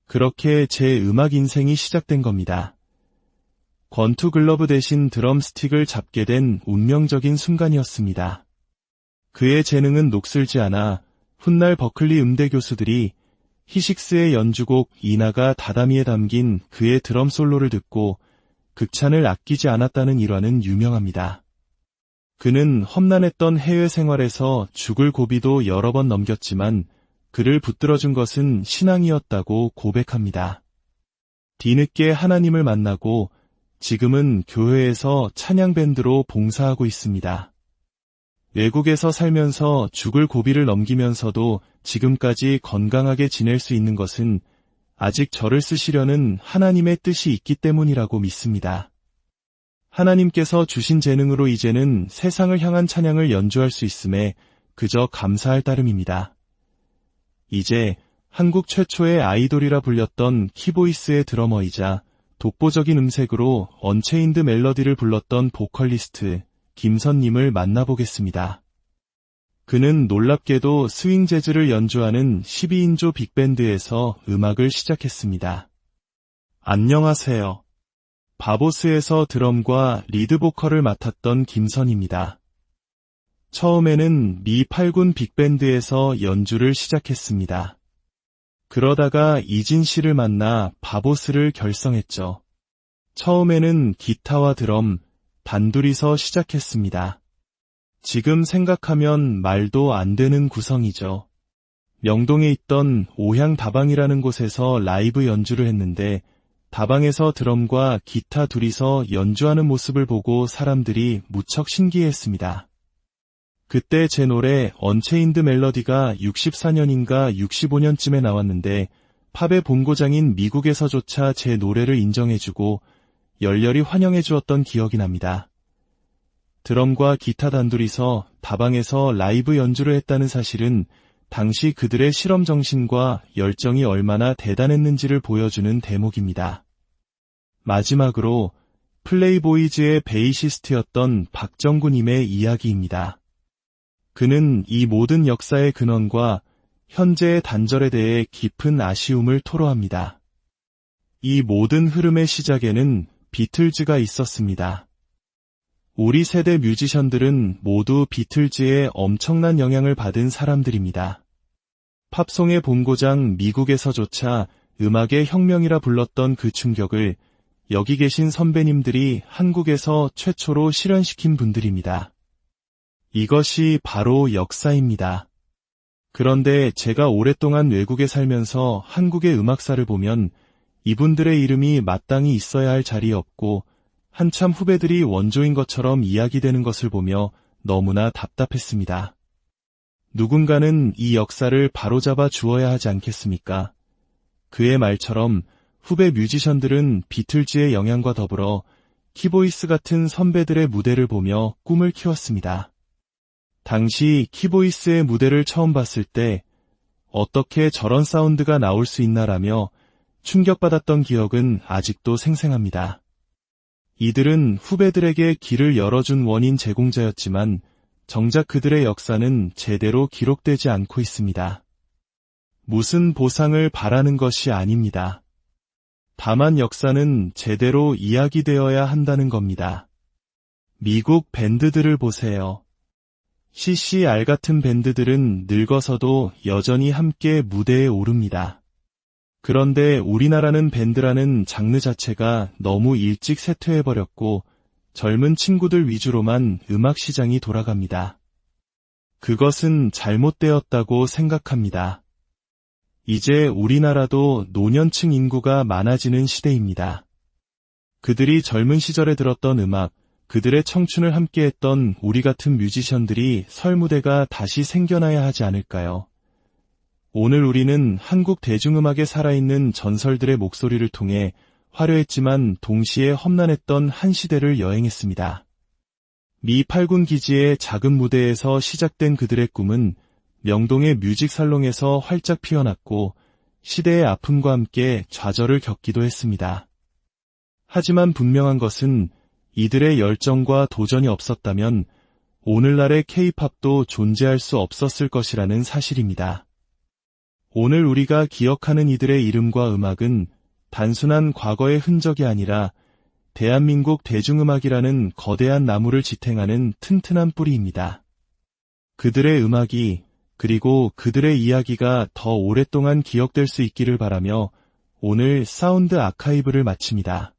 그렇게 제 음악 인생이 시작된 겁니다. 권투 글러브 대신 드럼 스틱을 잡게 된 운명적인 순간이었습니다. 그의 재능은 녹슬지 않아 훗날 버클리 음대 교수들이 히식스의 연주곡 이나가 다다미에 담긴 그의 드럼 솔로를 듣고 극찬을 아끼지 않았다는 일화는 유명합니다. 그는 험난했던 해외 생활에서 죽을 고비도 여러 번 넘겼지만 그를 붙들어준 것은 신앙이었다고 고백합니다. 뒤늦게 하나님을 만나고 지금은 교회에서 찬양밴드로 봉사하고 있습니다. 외국에서 살면서 죽을 고비를 넘기면서도 지금까지 건강하게 지낼 수 있는 것은 아직 저를 쓰시려는 하나님의 뜻이 있기 때문이라고 믿습니다. 하나님께서 주신 재능으로 이제는 세상을 향한 찬양을 연주할 수 있음에 그저 감사할 따름입니다. 이제 한국 최초의 아이돌이라 불렸던 키보이스의 드러머이자 독보적인 음색으로 언체인드 멜러디를 불렀던 보컬리스트 김선님을 만나보겠습니다. 그는 놀랍게도 스윙 재즈를 연주하는 12인조 빅밴드에서 음악을 시작했습니다. 안녕하세요. 바보스에서 드럼과 리드 보컬을 맡았던 김선입니다. 처음에는 미8군 빅밴드에서 연주를 시작했습니다. 그러다가 이진 씨를 만나 바보스를 결성했죠. 처음에는 기타와 드럼, 단둘이서 시작했습니다. 지금 생각하면 말도 안 되는 구성이죠. 명동에 있던 오향다방이라는 곳에서 라이브 연주를 했는데 다방에서 드럼과 기타 둘이서 연주하는 모습을 보고 사람들이 무척 신기해했습니다. 그때 제 노래 언체인드 멜러디가 64년인가 65년쯤에 나왔는데 팝의 본고장인 미국에서조차 제 노래를 인정해주고 열렬히 환영해주었던 기억이 납니다. 드럼과 기타 단둘이서 다방에서 라이브 연주를 했다는 사실은 당시 그들의 실험 정신과 열정이 얼마나 대단했는지를 보여주는 대목입니다. 마지막으로 플레이보이즈의 베이시스트였던 박정구님의 이야기입니다. 그는 이 모든 역사의 근원과 현재의 단절에 대해 깊은 아쉬움을 토로합니다. 이 모든 흐름의 시작에는 비틀즈가 있었습니다. 우리 세대 뮤지션들은 모두 비틀즈의 엄청난 영향을 받은 사람들입니다. 팝송의 본고장 미국에서조차 음악의 혁명이라 불렀던 그 충격을 여기 계신 선배님들이 한국에서 최초로 실현시킨 분들입니다. 이것이 바로 역사입니다. 그런데 제가 오랫동안 외국에 살면서 한국의 음악사를 보면 이분들의 이름이 마땅히 있어야 할 자리에 없고 한참 후배들이 원조인 것처럼 이야기되는 것을 보며 너무나 답답했습니다. 누군가는 이 역사를 바로잡아 주어야 하지 않겠습니까? 그의 말처럼 후배 뮤지션들은 비틀즈의 영향과 더불어 키보이스 같은 선배들의 무대를 보며 꿈을 키웠습니다. 당시 키보이스의 무대를 처음 봤을 때 어떻게 저런 사운드가 나올 수 있나라며 충격받았던 기억은 아직도 생생합니다. 이들은 후배들에게 길을 열어준 원인 제공자였지만 정작 그들의 역사는 제대로 기록되지 않고 있습니다. 무슨 보상을 바라는 것이 아닙니다. 다만 역사는 제대로 이야기되어야 한다는 겁니다. 미국 밴드들을 보세요. CCR 같은 밴드들은 늙어서도 여전히 함께 무대에 오릅니다. 그런데 우리나라는 밴드라는 장르 자체가 너무 일찍 쇠퇴해버렸고 젊은 친구들 위주로만 음악 시장이 돌아갑니다. 그것은 잘못되었다고 생각합니다. 이제 우리나라도 노년층 인구가 많아지는 시대입니다. 그들이 젊은 시절에 들었던 음악, 그들의 청춘을 함께했던 우리 같은 뮤지션들이 설 무대가 다시 생겨나야 하지 않을까요? 오늘 우리는 한국 대중음악에 살아있는 전설들의 목소리를 통해 화려했지만 동시에 험난했던 한 시대를 여행했습니다. 미 8군 기지의 작은 무대에서 시작된 그들의 꿈은 명동의 뮤직살롱에서 활짝 피어났고 시대의 아픔과 함께 좌절을 겪기도 했습니다. 하지만 분명한 것은 이들의 열정과 도전이 없었다면 오늘날의 K-팝도 존재할 수 없었을 것이라는 사실입니다. 오늘 우리가 기억하는 이들의 이름과 음악은 단순한 과거의 흔적이 아니라 대한민국 대중음악이라는 거대한 나무를 지탱하는 튼튼한 뿌리입니다. 그들의 음악이 그리고 그들의 이야기가 더 오랫동안 기억될 수 있기를 바라며 오늘 사운드 아카이브를 마칩니다.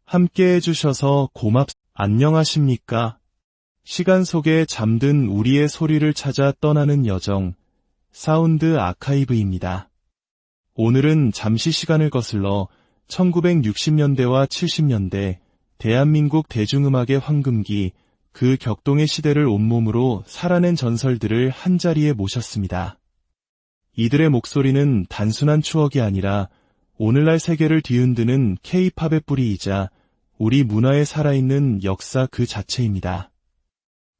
함께 해주셔서 안녕하십니까? 시간 속에 잠든 우리의 소리를 찾아 떠나는 여정, 사운드 아카이브입니다. 오늘은 잠시 시간을 거슬러 1960년대와 70년대 대한민국 대중음악의 황금기, 그 격동의 시대를 온몸으로 살아낸 전설들을 한자리에 모셨습니다. 이들의 목소리는 단순한 추억이 아니라 오늘날 세계를 뒤흔드는 K-팝의 뿌리이자 우리 문화에 살아있는 역사 그 자체입니다.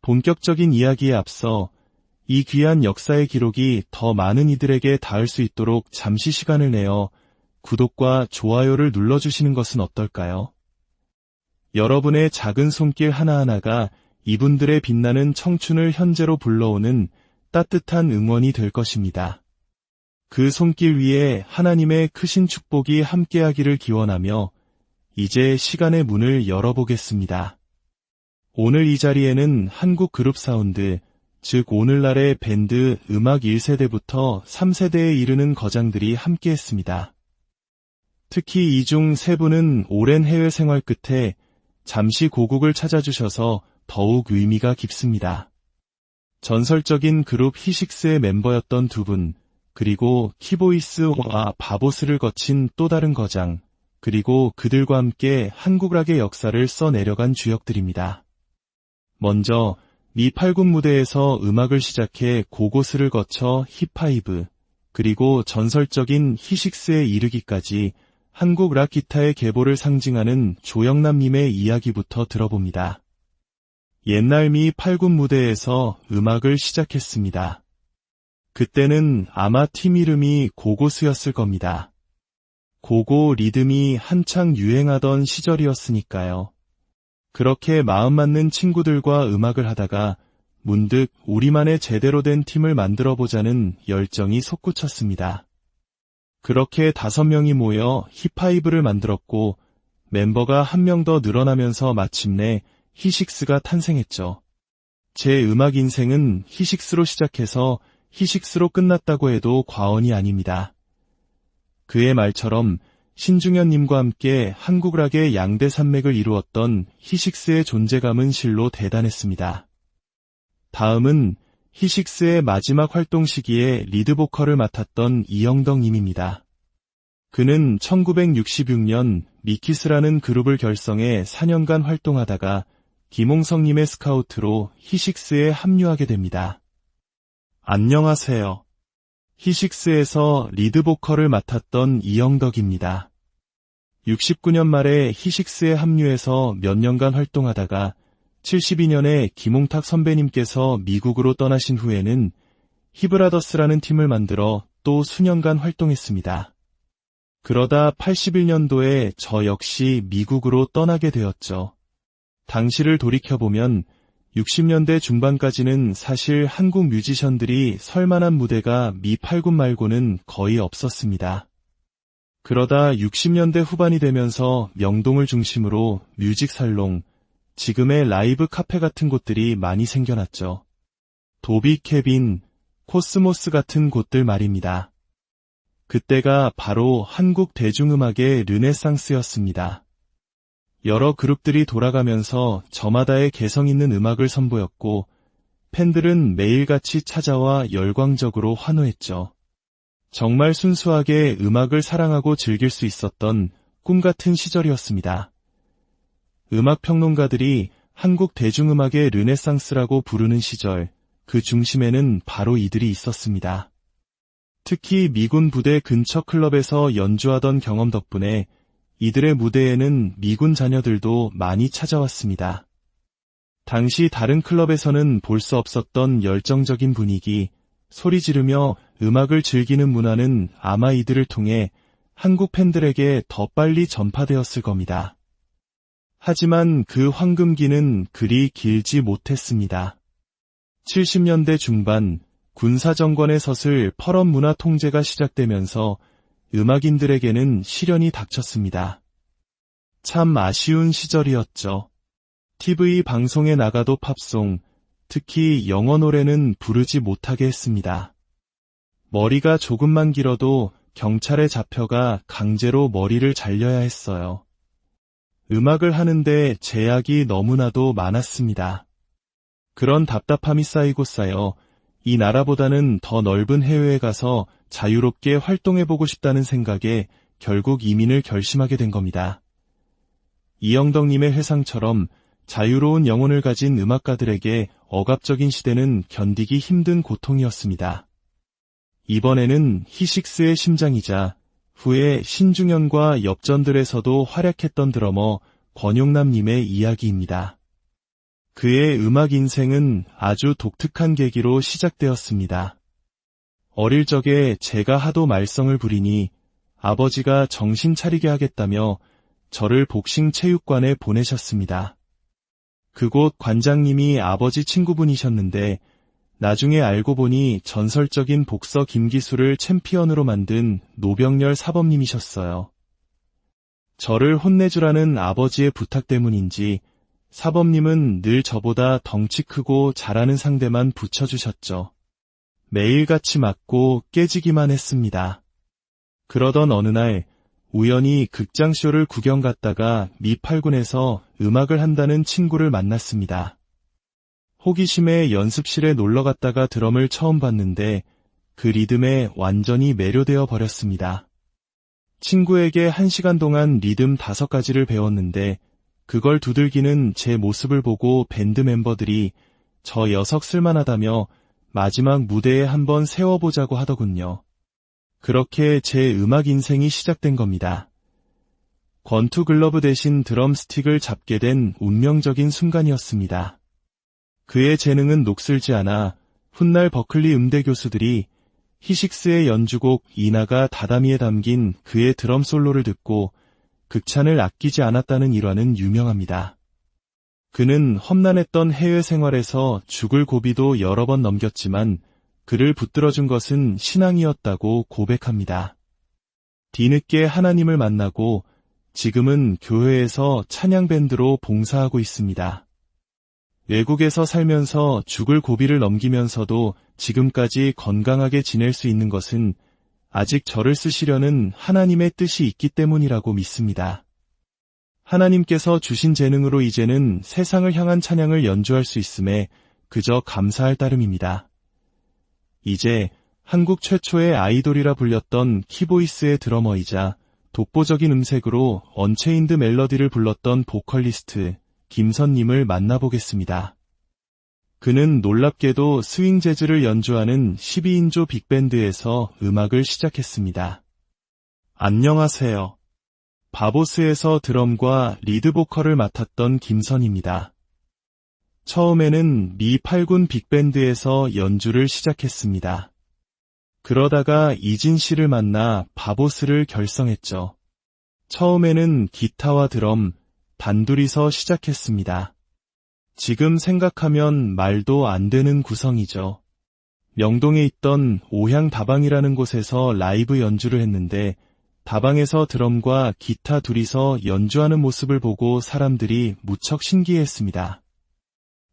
본격적인 이야기에 앞서 이 귀한 역사의 기록이 더 많은 이들에게 닿을 수 있도록 잠시 시간을 내어 구독과 좋아요를 눌러주시는 것은 어떨까요? 여러분의 작은 손길 하나하나가 이분들의 빛나는 청춘을 현재로 불러오는 따뜻한 응원이 될 것입니다. 그 손길 위에 하나님의 크신 축복이 함께하기를 기원하며 이제 시간의 문을 열어보겠습니다. 오늘 이 자리에는 한국 그룹 사운드, 즉 오늘날의 밴드 음악 1세대부터 3세대에 이르는 거장들이 함께했습니다. 특히 이 중 세 분은 오랜 해외 생활 끝에 잠시 고국을 찾아주셔서 더욱 의미가 깊습니다. 전설적인 그룹 히식스의 멤버였던 두 분, 그리고 키보이스와 바보스를 거친 또 다른 거장, 그리고 그들과 함께 한국 락의 역사를 써내려간 주역들입니다. 먼저 미 8군 무대에서 음악을 시작해 고고스를 거쳐 힙하이브, 그리고 전설적인 히식스에 이르기까지 한국 락 기타의 계보를 상징하는 조영남님의 이야기부터 들어봅니다. 옛날 미 8군 무대에서 음악을 시작했습니다. 그때는 아마 팀 이름이 고고스였을 겁니다. 고고 리듬이 한창 유행하던 시절이었으니까요. 그렇게 마음 맞는 친구들과 음악을 하다가 문득 우리만의 제대로 된 팀을 만들어보자는 열정이 솟구쳤습니다. 그렇게 5명이 모여 힙하이브를 만들었고 멤버가 한 명 더 늘어나면서 마침내 히식스가 탄생했죠. 제 음악 인생은 히식스로 시작해서 히식스로 끝났다고 해도 과언이 아닙니다. 그의 말처럼 신중현님과 함께 한국 락의 양대 산맥을 이루었던 히식스의 존재감은 실로 대단했습니다. 다음은 히식스의 마지막 활동 시기에 리드 보컬을 맡았던 이영덕님입니다. 그는 1966년 미키스라는 그룹을 결성해 4년간 활동하다가 김홍성님의 스카우트로 히식스에 합류하게 됩니다. 안녕하세요. 히식스에서 리드 보컬을 맡았던 이영덕입니다. 69년 말에 히식스에 합류해서 몇 년간 활동하다가 72년에 김홍탁 선배님께서 미국으로 떠나신 후에는 히브라더스라는 팀을 만들어 또 수년간 활동했습니다. 그러다 81년도에 저 역시 미국으로 떠나게 되었죠. 당시를 돌이켜보면 60년대 중반까지는 사실 한국 뮤지션들이 설만한 무대가 미 8군 말고는 거의 없었습니다. 그러다 60년대 후반이 되면서 명동을 중심으로 뮤직살롱, 지금의 라이브 카페 같은 곳들이 많이 생겨났죠. 도비 캐빈, 코스모스 같은 곳들 말입니다. 그때가 바로 한국 대중음악의 르네상스였습니다. 여러 그룹들이 돌아가면서 저마다의 개성 있는 음악을 선보였고 팬들은 매일같이 찾아와 열광적으로 환호했죠. 정말 순수하게 음악을 사랑하고 즐길 수 있었던 꿈같은 시절이었습니다. 음악평론가들이 한국 대중음악의 르네상스라고 부르는 시절, 그 중심에는 바로 이들이 있었습니다. 특히 미군 부대 근처 클럽에서 연주하던 경험 덕분에 이들의 무대에는 미군 자녀들도 많이 찾아왔습니다. 당시 다른 클럽에서는 볼 수 없었던 열정적인 분위기, 소리 지르며 음악을 즐기는 문화는 아마 이들을 통해 한국 팬들에게 더 빨리 전파되었을 겁니다. 하지만 그 황금기는 그리 길지 못했습니다. 70년대 중반 군사정권의 서슬 철원 문화 통제가 시작되면서 음악인들에게는 시련이 닥쳤습니다. 참 아쉬운 시절이었죠. TV 방송에 나가도 팝송, 특히 영어 노래는 부르지 못하게 했습니다. 머리가 조금만 길어도 경찰에 잡혀가 강제로 머리를 잘려야 했어요. 음악을 하는데 제약이 너무나도 많았습니다. 그런 답답함이 쌓이고 쌓여 이 나라보다는 더 넓은 해외에 가서 자유롭게 활동해보고 싶다는 생각에 결국 이민을 결심하게 된 겁니다. 이영덕님의 회상처럼 자유로운 영혼을 가진 음악가들에게 억압적인 시대는 견디기 힘든 고통이었습니다. 이번에는 히식스의 심장이자 후에 신중현과 엽전들에서도 활약했던 드러머 권용남님의 이야기입니다. 그의 음악 인생은 아주 독특한 계기로 시작되었습니다. 어릴 적에 제가 하도 말썽을 부리니 아버지가 정신 차리게 하겠다며 저를 복싱 체육관에 보내셨습니다. 그곳 관장님이 아버지 친구분이셨는데 나중에 알고 보니 전설적인 복서 김기수를 챔피언으로 만든 노병렬 사범님이셨어요. 저를 혼내주라는 아버지의 부탁 때문인지 사범님은 늘 저보다 덩치 크고 잘하는 상대만 붙여주셨죠. 매일같이 맞고 깨지기만 했습니다. 그러던 어느 날 우연히 극장쇼를 구경 갔다가 미 8군에서 음악을 한다는 친구를 만났습니다. 호기심에 연습실에 놀러 갔다가 드럼을 처음 봤는데 그 리듬에 완전히 매료되어 버렸습니다. 친구에게 1시간 동안 리듬 5가지를 배웠는데 그걸 두들기는 제 모습을 보고 밴드 멤버들이 저 녀석 쓸만하다며 마지막 무대에 한번 세워보자고 하더군요. 그렇게 제 음악 인생이 시작된 겁니다. 권투 글러브 대신 드럼 스틱을 잡게 된 운명적인 순간이었습니다. 그의 재능은 녹슬지 않아 훗날 버클리 음대 교수들이 히식스의 연주곡 이나가 다다미에 담긴 그의 드럼 솔로를 듣고 극찬을 아끼지 않았다는 일화는 유명합니다. 그는 험난했던 해외 생활에서 죽을 고비도 여러 번 넘겼지만 그를 붙들어준 것은 신앙이었다고 고백합니다. 뒤늦게 하나님을 만나고 지금은 교회에서 찬양밴드로 봉사하고 있습니다. 외국에서 살면서 죽을 고비를 넘기면서도 지금까지 건강하게 지낼 수 있는 것은 아직 저를 쓰시려는 하나님의 뜻이 있기 때문이라고 믿습니다. 하나님께서 주신 재능으로 이제는 세상을 향한 찬양을 연주할 수 있음에 그저 감사할 따름입니다. 이제 한국 최초의 아이돌이라 불렸던 키보이스의 드러머이자 독보적인 음색으로 언체인드 멜로디를 불렀던 보컬리스트 김선님을 만나보겠습니다. 그는 놀랍게도 스윙 재즈를 연주하는 12인조 빅밴드에서 음악을 시작했습니다. 안녕하세요. 바보스에서 드럼과 리드 보컬을 맡았던 김선입니다. 처음에는 미 8군 빅밴드에서 연주를 시작했습니다. 그러다가 이진 씨를 만나 바보스를 결성했죠. 처음에는 기타와 드럼, 단둘이서 시작했습니다. 지금 생각하면 말도 안 되는 구성이죠. 명동에 있던 오향다방이라는 곳에서 라이브 연주를 했는데 다방에서 드럼과 기타 둘이서 연주하는 모습을 보고 사람들이 무척 신기해했습니다.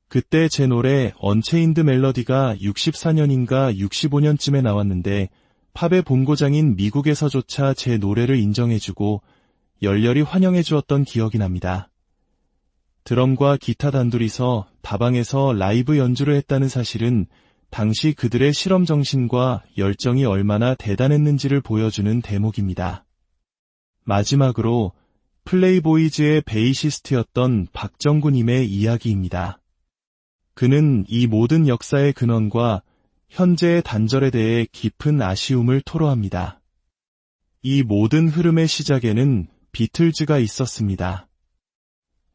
그때 제 노래 언체인드 멜로디가 64년인가 65년쯤에 나왔는데 팝의 본고장인 미국에서조차 제 노래를 인정해주고 열렬히 환영해주었던 기억이 납니다. 드럼과 기타 단둘이서 다방에서 라이브 연주를 했다는 사실은 당시 그들의 실험 정신과 열정이 얼마나 대단했는지를 보여주는 대목입니다. 마지막으로 플레이보이즈의 베이시스트였던 박정구님의 이야기입니다. 그는 이 모든 역사의 근원과 현재의 단절에 대해 깊은 아쉬움을 토로합니다. 이 모든 흐름의 시작에는 비틀즈가 있었습니다.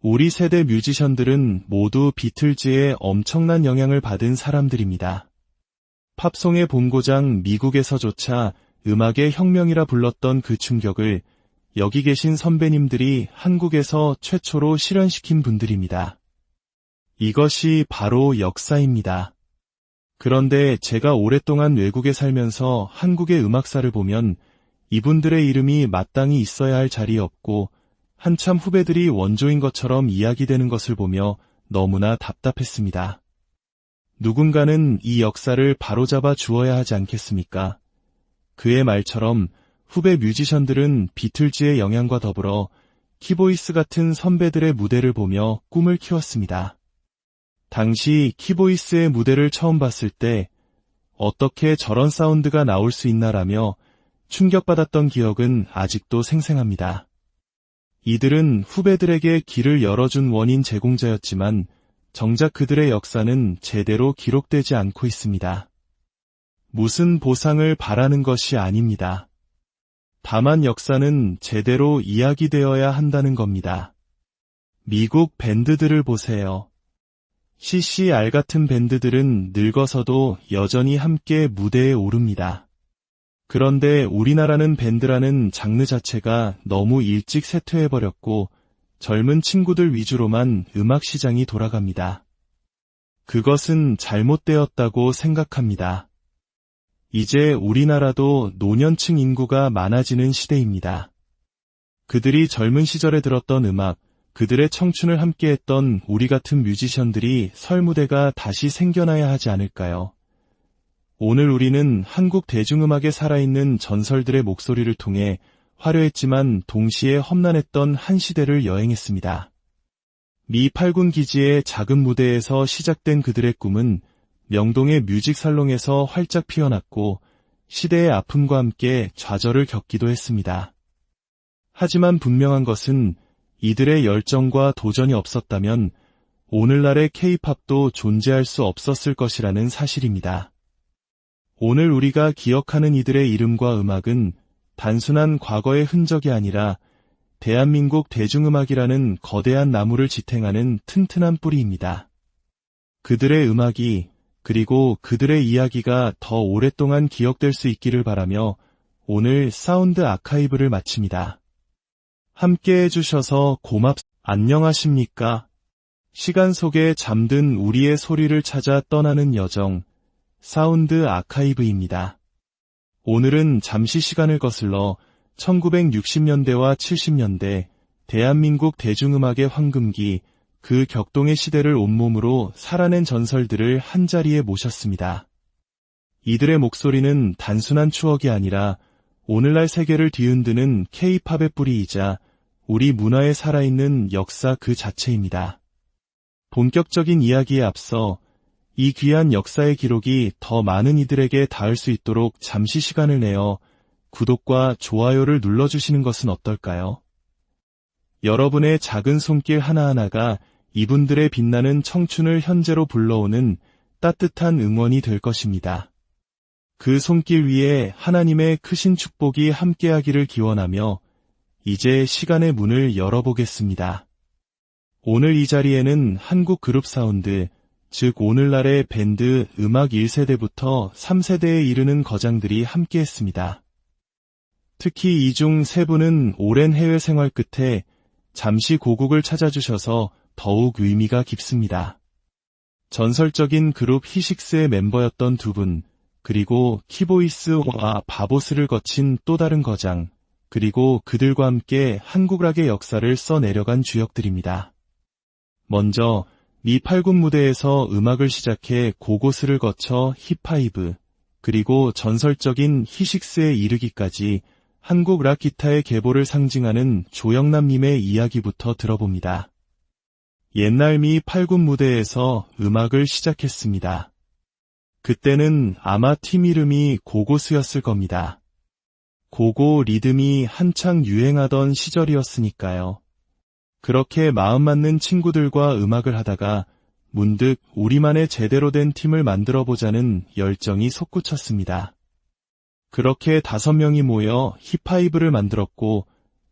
우리 세대 뮤지션들은 모두 비틀즈의 엄청난 영향을 받은 사람들입니다. 팝송의 본고장 미국에서조차 음악의 혁명이라 불렀던 그 충격을 여기 계신 선배님들이 한국에서 최초로 실현시킨 분들입니다. 이것이 바로 역사입니다. 그런데 제가 오랫동안 외국에 살면서 한국의 음악사를 보면 이분들의 이름이 마땅히 있어야 할 자리에 없고 한참 후배들이 원조인 것처럼 이야기되는 것을 보며 너무나 답답했습니다. 누군가는 이 역사를 바로잡아 주어야 하지 않겠습니까? 그의 말처럼 후배 뮤지션들은 비틀즈의 영향과 더불어 키보이스 같은 선배들의 무대를 보며 꿈을 키웠습니다. 당시 키보이스의 무대를 처음 봤을 때 어떻게 저런 사운드가 나올 수 있나라며 충격받았던 기억은 아직도 생생합니다. 이들은 후배들에게 길을 열어준 원인 제공자였지만 정작 그들의 역사는 제대로 기록되지 않고 있습니다. 무슨 보상을 바라는 것이 아닙니다. 다만 역사는 제대로 이야기되어야 한다는 겁니다. 미국 밴드들을 보세요. CCR 같은 밴드들은 늙어서도 여전히 함께 무대에 오릅니다. 그런데 우리나라는 밴드라는 장르 자체가 너무 일찍 쇠퇴해버렸고 젊은 친구들 위주로만 음악 시장이 돌아갑니다. 그것은 잘못되었다고 생각합니다. 이제 우리나라도 노년층 인구가 많아지는 시대입니다. 그들이 젊은 시절에 들었던 음악, 그들의 청춘을 함께했던 우리 같은 뮤지션들이 설 무대가 다시 생겨나야 하지 않을까요? 오늘 우리는 한국 대중음악에 살아있는 전설들의 목소리를 통해 화려했지만 동시에 험난했던 한 시대를 여행했습니다. 미 8군 기지의 작은 무대에서 시작된 그들의 꿈은 명동의 뮤직살롱에서 활짝 피어났고 시대의 아픔과 함께 좌절을 겪기도 했습니다. 하지만 분명한 것은 이들의 열정과 도전이 없었다면 오늘날의 K-팝도 존재할 수 없었을 것이라는 사실입니다. 오늘 우리가 기억하는 이들의 이름과 음악은 단순한 과거의 흔적이 아니라 대한민국 대중음악이라는 거대한 나무를 지탱하는 튼튼한 뿌리입니다. 그들의 음악이 그리고 그들의 이야기가 더 오랫동안 기억될 수 있기를 바라며 오늘 사운드 아카이브를 마칩니다. 함께 해주셔서 안녕하십니까? 시간 속에 잠든 우리의 소리를 찾아 떠나는 여정, 사운드 아카이브입니다. 오늘은 잠시 시간을 거슬러 1960년대와 70년대 대한민국 대중음악의 황금기, 그 격동의 시대를 온몸으로 살아낸 전설들을 한자리에 모셨습니다. 이들의 목소리는 단순한 추억이 아니라 오늘날 세계를 뒤흔드는 K-팝의 뿌리이자 우리 문화에 살아있는 역사 그 자체입니다. 본격적인 이야기에 앞서 이 귀한 역사의 기록이 더 많은 이들에게 닿을 수 있도록 잠시 시간을 내어 구독과 좋아요를 눌러주시는 것은 어떨까요? 여러분의 작은 손길 하나하나가 이분들의 빛나는 청춘을 현재로 불러오는 따뜻한 응원이 될 것입니다. 그 손길 위에 하나님의 크신 축복이 함께하기를 기원하며 이제 시간의 문을 열어보겠습니다. 오늘 이 자리에는 한국 그룹 사운드, 즉 오늘날의 밴드 음악 1세대부터 3세대에 이르는 거장들이 함께했습니다. 특히 이 중 세 분은 오랜 해외 생활 끝에 잠시 고국을 찾아주셔서 더욱 의미가 깊습니다. 전설적인 그룹 히식스의 멤버였던 두 분, 그리고 키보이스와 바보스를 거친 또 다른 거장, 그리고 그들과 함께 한국 락의 역사를 써내려간 주역들입니다. 먼저 미 8군 무대에서 음악을 시작해 고고스를 거쳐 힙하이브, 그리고 전설적인 히식스에 이르기까지 한국 락 기타의 계보를 상징하는 조영남님의 이야기부터 들어봅니다. 옛날 미 8군 무대에서 음악을 시작했습니다. 그때는 아마 팀 이름이 고고스였을 겁니다. 고고 리듬이 한창 유행하던 시절이었으니까요. 그렇게 마음 맞는 친구들과 음악을 하다가 문득 우리만의 제대로 된 팀을 만들어보자는 열정이 솟구쳤습니다. 그렇게 5명이 모여 힙하이브를 만들었고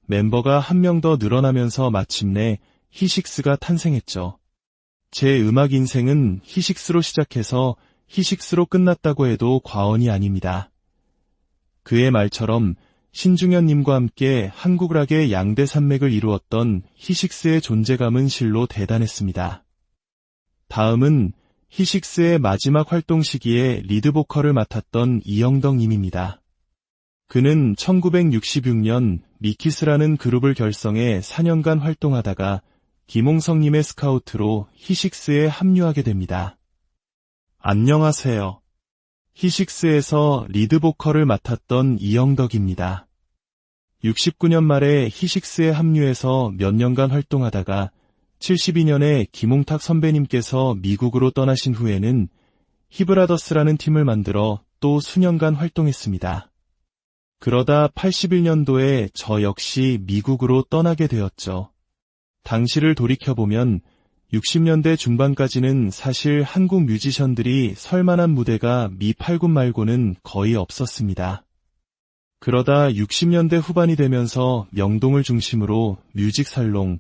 멤버가 한 명 더 늘어나면서 마침내 히식스가 탄생했죠. 제 음악 인생은 히식스로 시작해서 히식스로 끝났다고 해도 과언이 아닙니다. 그의 말처럼 신중현님과 함께 한국 락의 양대 산맥을 이루었던 히식스의 존재감은 실로 대단했습니다. 다음은 히식스의 마지막 활동 시기에 리드보컬을 맡았던 이영덕 님입니다. 그는 1966년 미키스라는 그룹을 결성해 4년간 활동하다가 김홍석 님의 스카우트로 히식스에 합류하게 됩니다. 안녕하세요. 히식스에서 리드보컬을 맡았던 이영덕입니다. 69년 말에 히식스에 합류해서 몇 년간 활동하다가 72년에 김홍탁 선배님께서 미국으로 떠나신 후에는 히브라더스라는 팀을 만들어 또 수년간 활동했습니다. 그러다 81년도에 저 역시 미국으로 떠나게 되었죠. 당시를 돌이켜보면 60년대 중반까지는 사실 한국 뮤지션들이 설만한 무대가 미 8군 말고는 거의 없었습니다. 그러다 60년대 후반이 되면서 명동을 중심으로 뮤직살롱,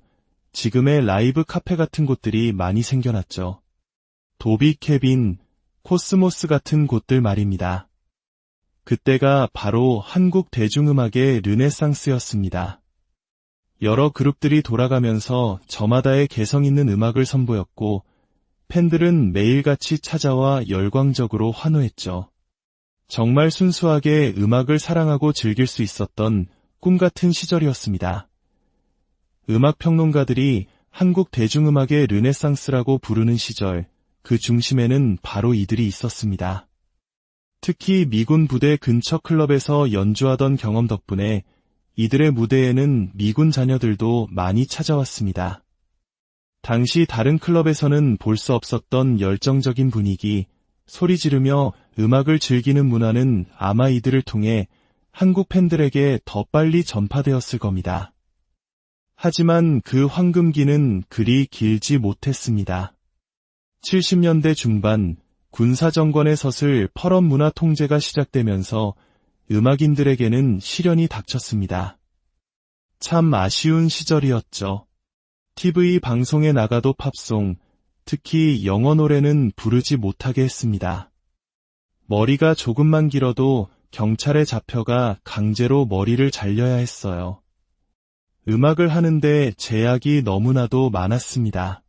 지금의 라이브 카페 같은 곳들이 많이 생겨났죠. 도비 캐빈, 코스모스 같은 곳들 말입니다. 그때가 바로 한국 대중음악의 르네상스였습니다. 여러 그룹들이 돌아가면서 저마다의 개성 있는 음악을 선보였고 팬들은 매일같이 찾아와 열광적으로 환호했죠. 정말 순수하게 음악을 사랑하고 즐길 수 있었던 꿈같은 시절이었습니다. 음악평론가들이 한국 대중음악의 르네상스라고 부르는 시절, 그 중심에는 바로 이들이 있었습니다. 특히 미군 부대 근처 클럽에서 연주하던 경험 덕분에 이들의 무대에는 미군 자녀들도 많이 찾아왔습니다. 당시 다른 클럽에서는 볼 수 없었던 열정적인 분위기, 소리 지르며 음악을 즐기는 문화는 아마 이들을 통해 한국 팬들에게 더 빨리 전파되었을 겁니다. 하지만 그 황금기는 그리 길지 못했습니다. 70년대 중반 군사정권의 서슬 펄업 문화 통제가 시작되면서 음악인들에게는 시련이 닥쳤습니다. 참 아쉬운 시절이었죠. TV 방송에 나가도 팝송, 특히 영어 노래는 부르지 못하게 했습니다. 머리가 조금만 길어도 경찰에 잡혀가 강제로 머리를 잘려야 했어요. 음악을 하는데 제약이 너무나도 많았습니다.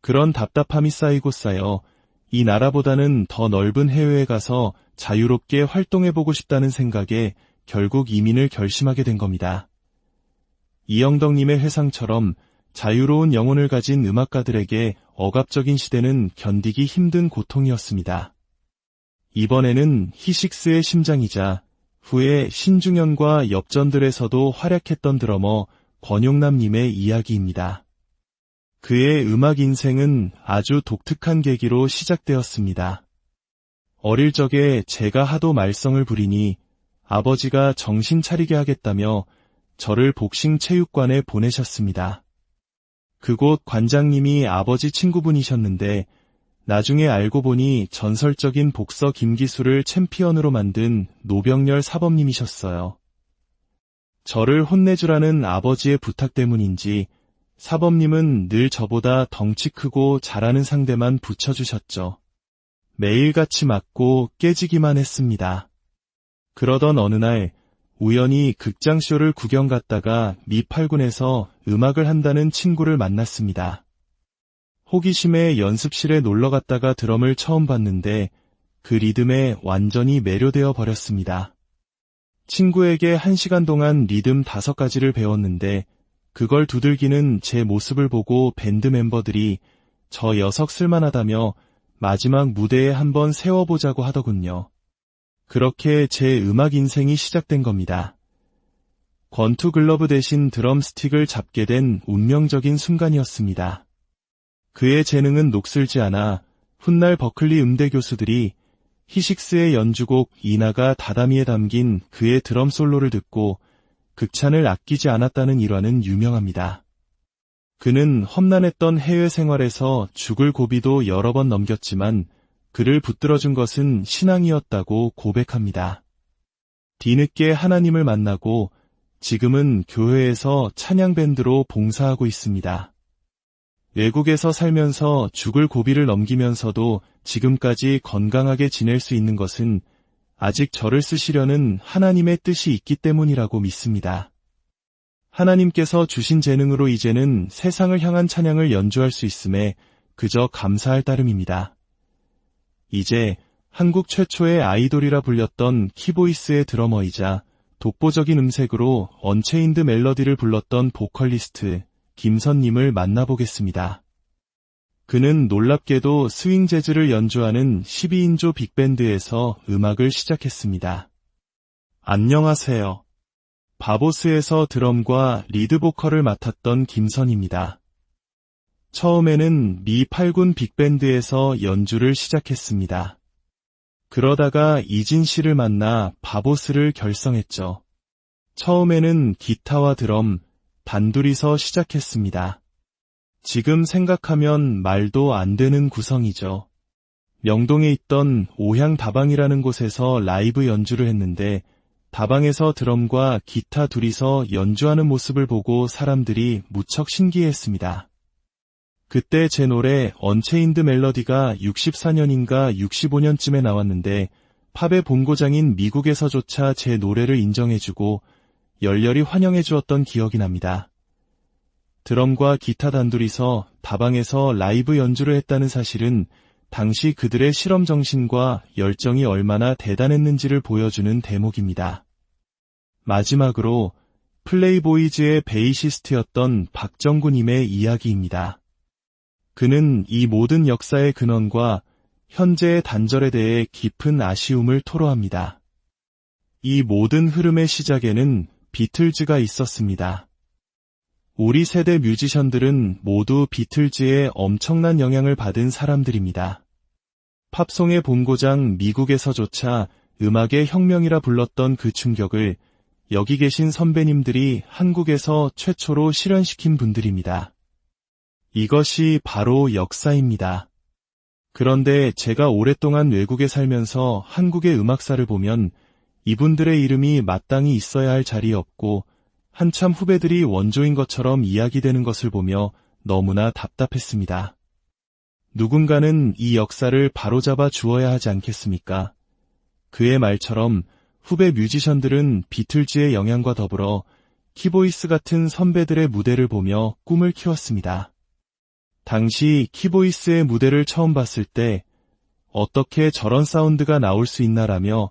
그런 답답함이 쌓이고 쌓여 이 나라보다는 더 넓은 해외에 가서 자유롭게 활동해보고 싶다는 생각에 결국 이민을 결심하게 된 겁니다. 이영덕님의 회상처럼 자유로운 영혼을 가진 음악가들에게 억압적인 시대는 견디기 힘든 고통이었습니다. 이번에는 히식스의 심장이자 후에 신중현과 엽전들에서도 활약했던 드러머 권용남님의 이야기입니다. 그의 음악 인생은 아주 독특한 계기로 시작되었습니다. 어릴 적에 제가 하도 말썽을 부리니 아버지가 정신 차리게 하겠다며 저를 복싱 체육관에 보내셨습니다. 그곳 관장님이 아버지 친구분이셨는데 나중에 알고 보니 전설적인 복서 김기수를 챔피언으로 만든 노병렬 사범님이셨어요. 저를 혼내주라는 아버지의 부탁 때문인지 사범님은 늘 저보다 덩치 크고 잘하는 상대만 붙여주셨죠. 매일같이 맞고 깨지기만 했습니다. 그러던 어느 날 우연히 극장쇼를 구경 갔다가 미 8군에서 음악을 한다는 친구를 만났습니다. 호기심에 연습실에 놀러 갔다가 드럼을 처음 봤는데 그 리듬에 완전히 매료되어 버렸습니다. 친구에게 1시간 동안 리듬 5가지를 배웠는데 그걸 두들기는 제 모습을 보고 밴드 멤버들이 저 녀석 쓸만하다며 마지막 무대에 한번 세워보자고 하더군요. 그렇게 제 음악 인생이 시작된 겁니다. 권투 글러브 대신 드럼 스틱을 잡게 된 운명적인 순간이었습니다. 그의 재능은 녹슬지 않아 훗날 버클리 음대 교수들이 히식스의 연주곡 이나가 다다미에 담긴 그의 드럼 솔로를 듣고 극찬을 아끼지 않았다는 일화는 유명합니다. 그는 험난했던 해외 생활에서 죽을 고비도 여러 번 넘겼지만 그를 붙들어준 것은 신앙이었다고 고백합니다. 뒤늦게 하나님을 만나고 지금은 교회에서 찬양밴드로 봉사하고 있습니다. 외국에서 살면서 죽을 고비를 넘기면서도 지금까지 건강하게 지낼 수 있는 것은 아직 저를 쓰시려는 하나님의 뜻이 있기 때문이라고 믿습니다. 하나님께서 주신 재능으로 이제는 세상을 향한 찬양을 연주할 수 있음에 그저 감사할 따름입니다. 이제 한국 최초의 아이돌이라 불렸던 키보이스의 드러머이자 독보적인 음색으로 언체인드 멜로디를 불렀던 보컬리스트 김선님을 만나보겠습니다. 그는 놀랍게도 스윙 재즈를 연주하는 12인조 빅밴드에서 음악을 시작했습니다. 안녕하세요. 바보스에서 드럼과 리드 보컬을 맡았던 김선입니다. 처음에는 미 8군 빅밴드에서 연주를 시작했습니다. 그러다가 이진 씨를 만나 바보스를 결성했죠. 처음에는 기타와 드럼, 단둘이서 시작했습니다. 지금 생각하면 말도 안 되는 구성이죠. 명동에 있던 오향다방이라는 곳에서 라이브 연주를 했는데 다방에서 드럼과 기타 둘이서 연주하는 모습을 보고 사람들이 무척 신기해했습니다. 그때 제 노래 언체인드 멜로디가 64년인가 65년쯤에 나왔는데 팝의 본고장인 미국에서조차 제 노래를 인정해주고 열렬히 환영해주었던 기억이 납니다. 드럼과 기타 단둘이서 다방에서 라이브 연주를 했다는 사실은 당시 그들의 실험 정신과 열정이 얼마나 대단했는지를 보여주는 대목입니다. 마지막으로 플레이보이즈의 베이시스트였던 박정구님의 이야기입니다. 그는 이 모든 역사의 근원과 현재의 단절에 대해 깊은 아쉬움을 토로합니다. 이 모든 흐름의 시작에는 비틀즈가 있었습니다. 우리 세대 뮤지션들은 모두 비틀즈의 엄청난 영향을 받은 사람들입니다. 팝송의 본고장 미국에서조차 음악의 혁명이라 불렀던 그 충격을 여기 계신 선배님들이 한국에서 최초로 실현시킨 분들입니다. 이것이 바로 역사입니다. 그런데 제가 오랫동안 외국에 살면서 한국의 음악사를 보면 이분들의 이름이 마땅히 있어야 할 자리에 없고 한참 후배들이 원조인 것처럼 이야기되는 것을 보며 너무나 답답했습니다. 누군가는 이 역사를 바로잡아 주어야 하지 않겠습니까? 그의 말처럼 후배 뮤지션들은 비틀즈의 영향과 더불어 키보이스 같은 선배들의 무대를 보며 꿈을 키웠습니다. 당시 키보이스의 무대를 처음 봤을 때 어떻게 저런 사운드가 나올 수 있나라며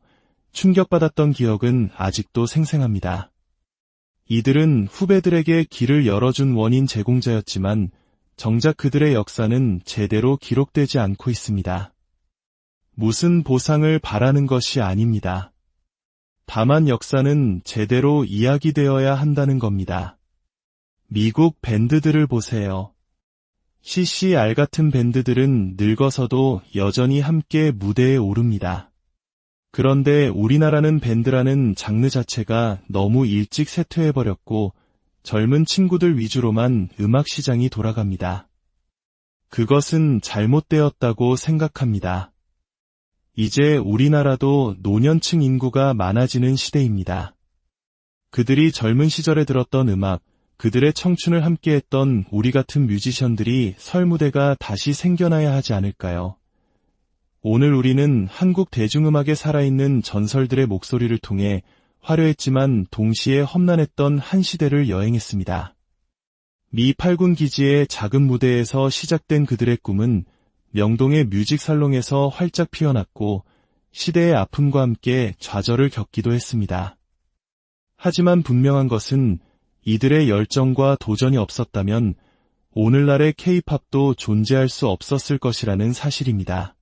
충격받았던 기억은 아직도 생생합니다. 이들은 후배들에게 길을 열어준 원인 제공자였지만 정작 그들의 역사는 제대로 기록되지 않고 있습니다. 무슨 보상을 바라는 것이 아닙니다. 다만 역사는 제대로 이야기되어야 한다는 겁니다. 미국 밴드들을 보세요. CCR 같은 밴드들은 늙어서도 여전히 함께 무대에 오릅니다. 그런데 우리나라는 밴드라는 장르 자체가 너무 일찍 쇠퇴해버렸고 젊은 친구들 위주로만 음악 시장이 돌아갑니다. 그것은 잘못되었다고 생각합니다. 이제 우리나라도 노년층 인구가 많아지는 시대입니다. 그들이 젊은 시절에 들었던 음악, 그들의 청춘을 함께했던 우리 같은 뮤지션들이 설 무대가 다시 생겨나야 하지 않을까요? 오늘 우리는 한국 대중음악에 살아있는 전설들의 목소리를 통해 화려했지만 동시에 험난했던 한 시대를 여행했습니다. 미 8군 기지의 작은 무대에서 시작된 그들의 꿈은 명동의 뮤직살롱에서 활짝 피어났고 시대의 아픔과 함께 좌절을 겪기도 했습니다. 하지만 분명한 것은 이들의 열정과 도전이 없었다면 오늘날의 K-팝도 존재할 수 없었을 것이라는 사실입니다.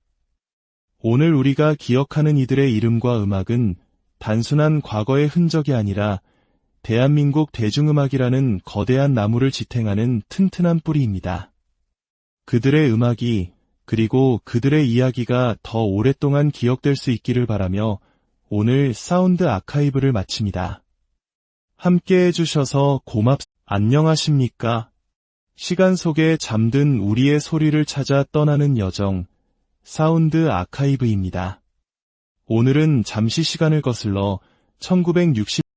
오늘 우리가 기억하는 이들의 이름과 음악은 단순한 과거의 흔적이 아니라 대한민국 대중음악이라는 거대한 나무를 지탱하는 튼튼한 뿌리입니다. 그들의 음악이 그리고 그들의 이야기가 더 오랫동안 기억될 수 있기를 바라며 오늘 사운드 아카이브를 마칩니다. 함께 해주셔서 안녕하십니까? 시간 속에 잠든 우리의 소리를 찾아 떠나는 여정, 사운드 아카이브입니다. 오늘은 잠시 시간을 거슬러 1960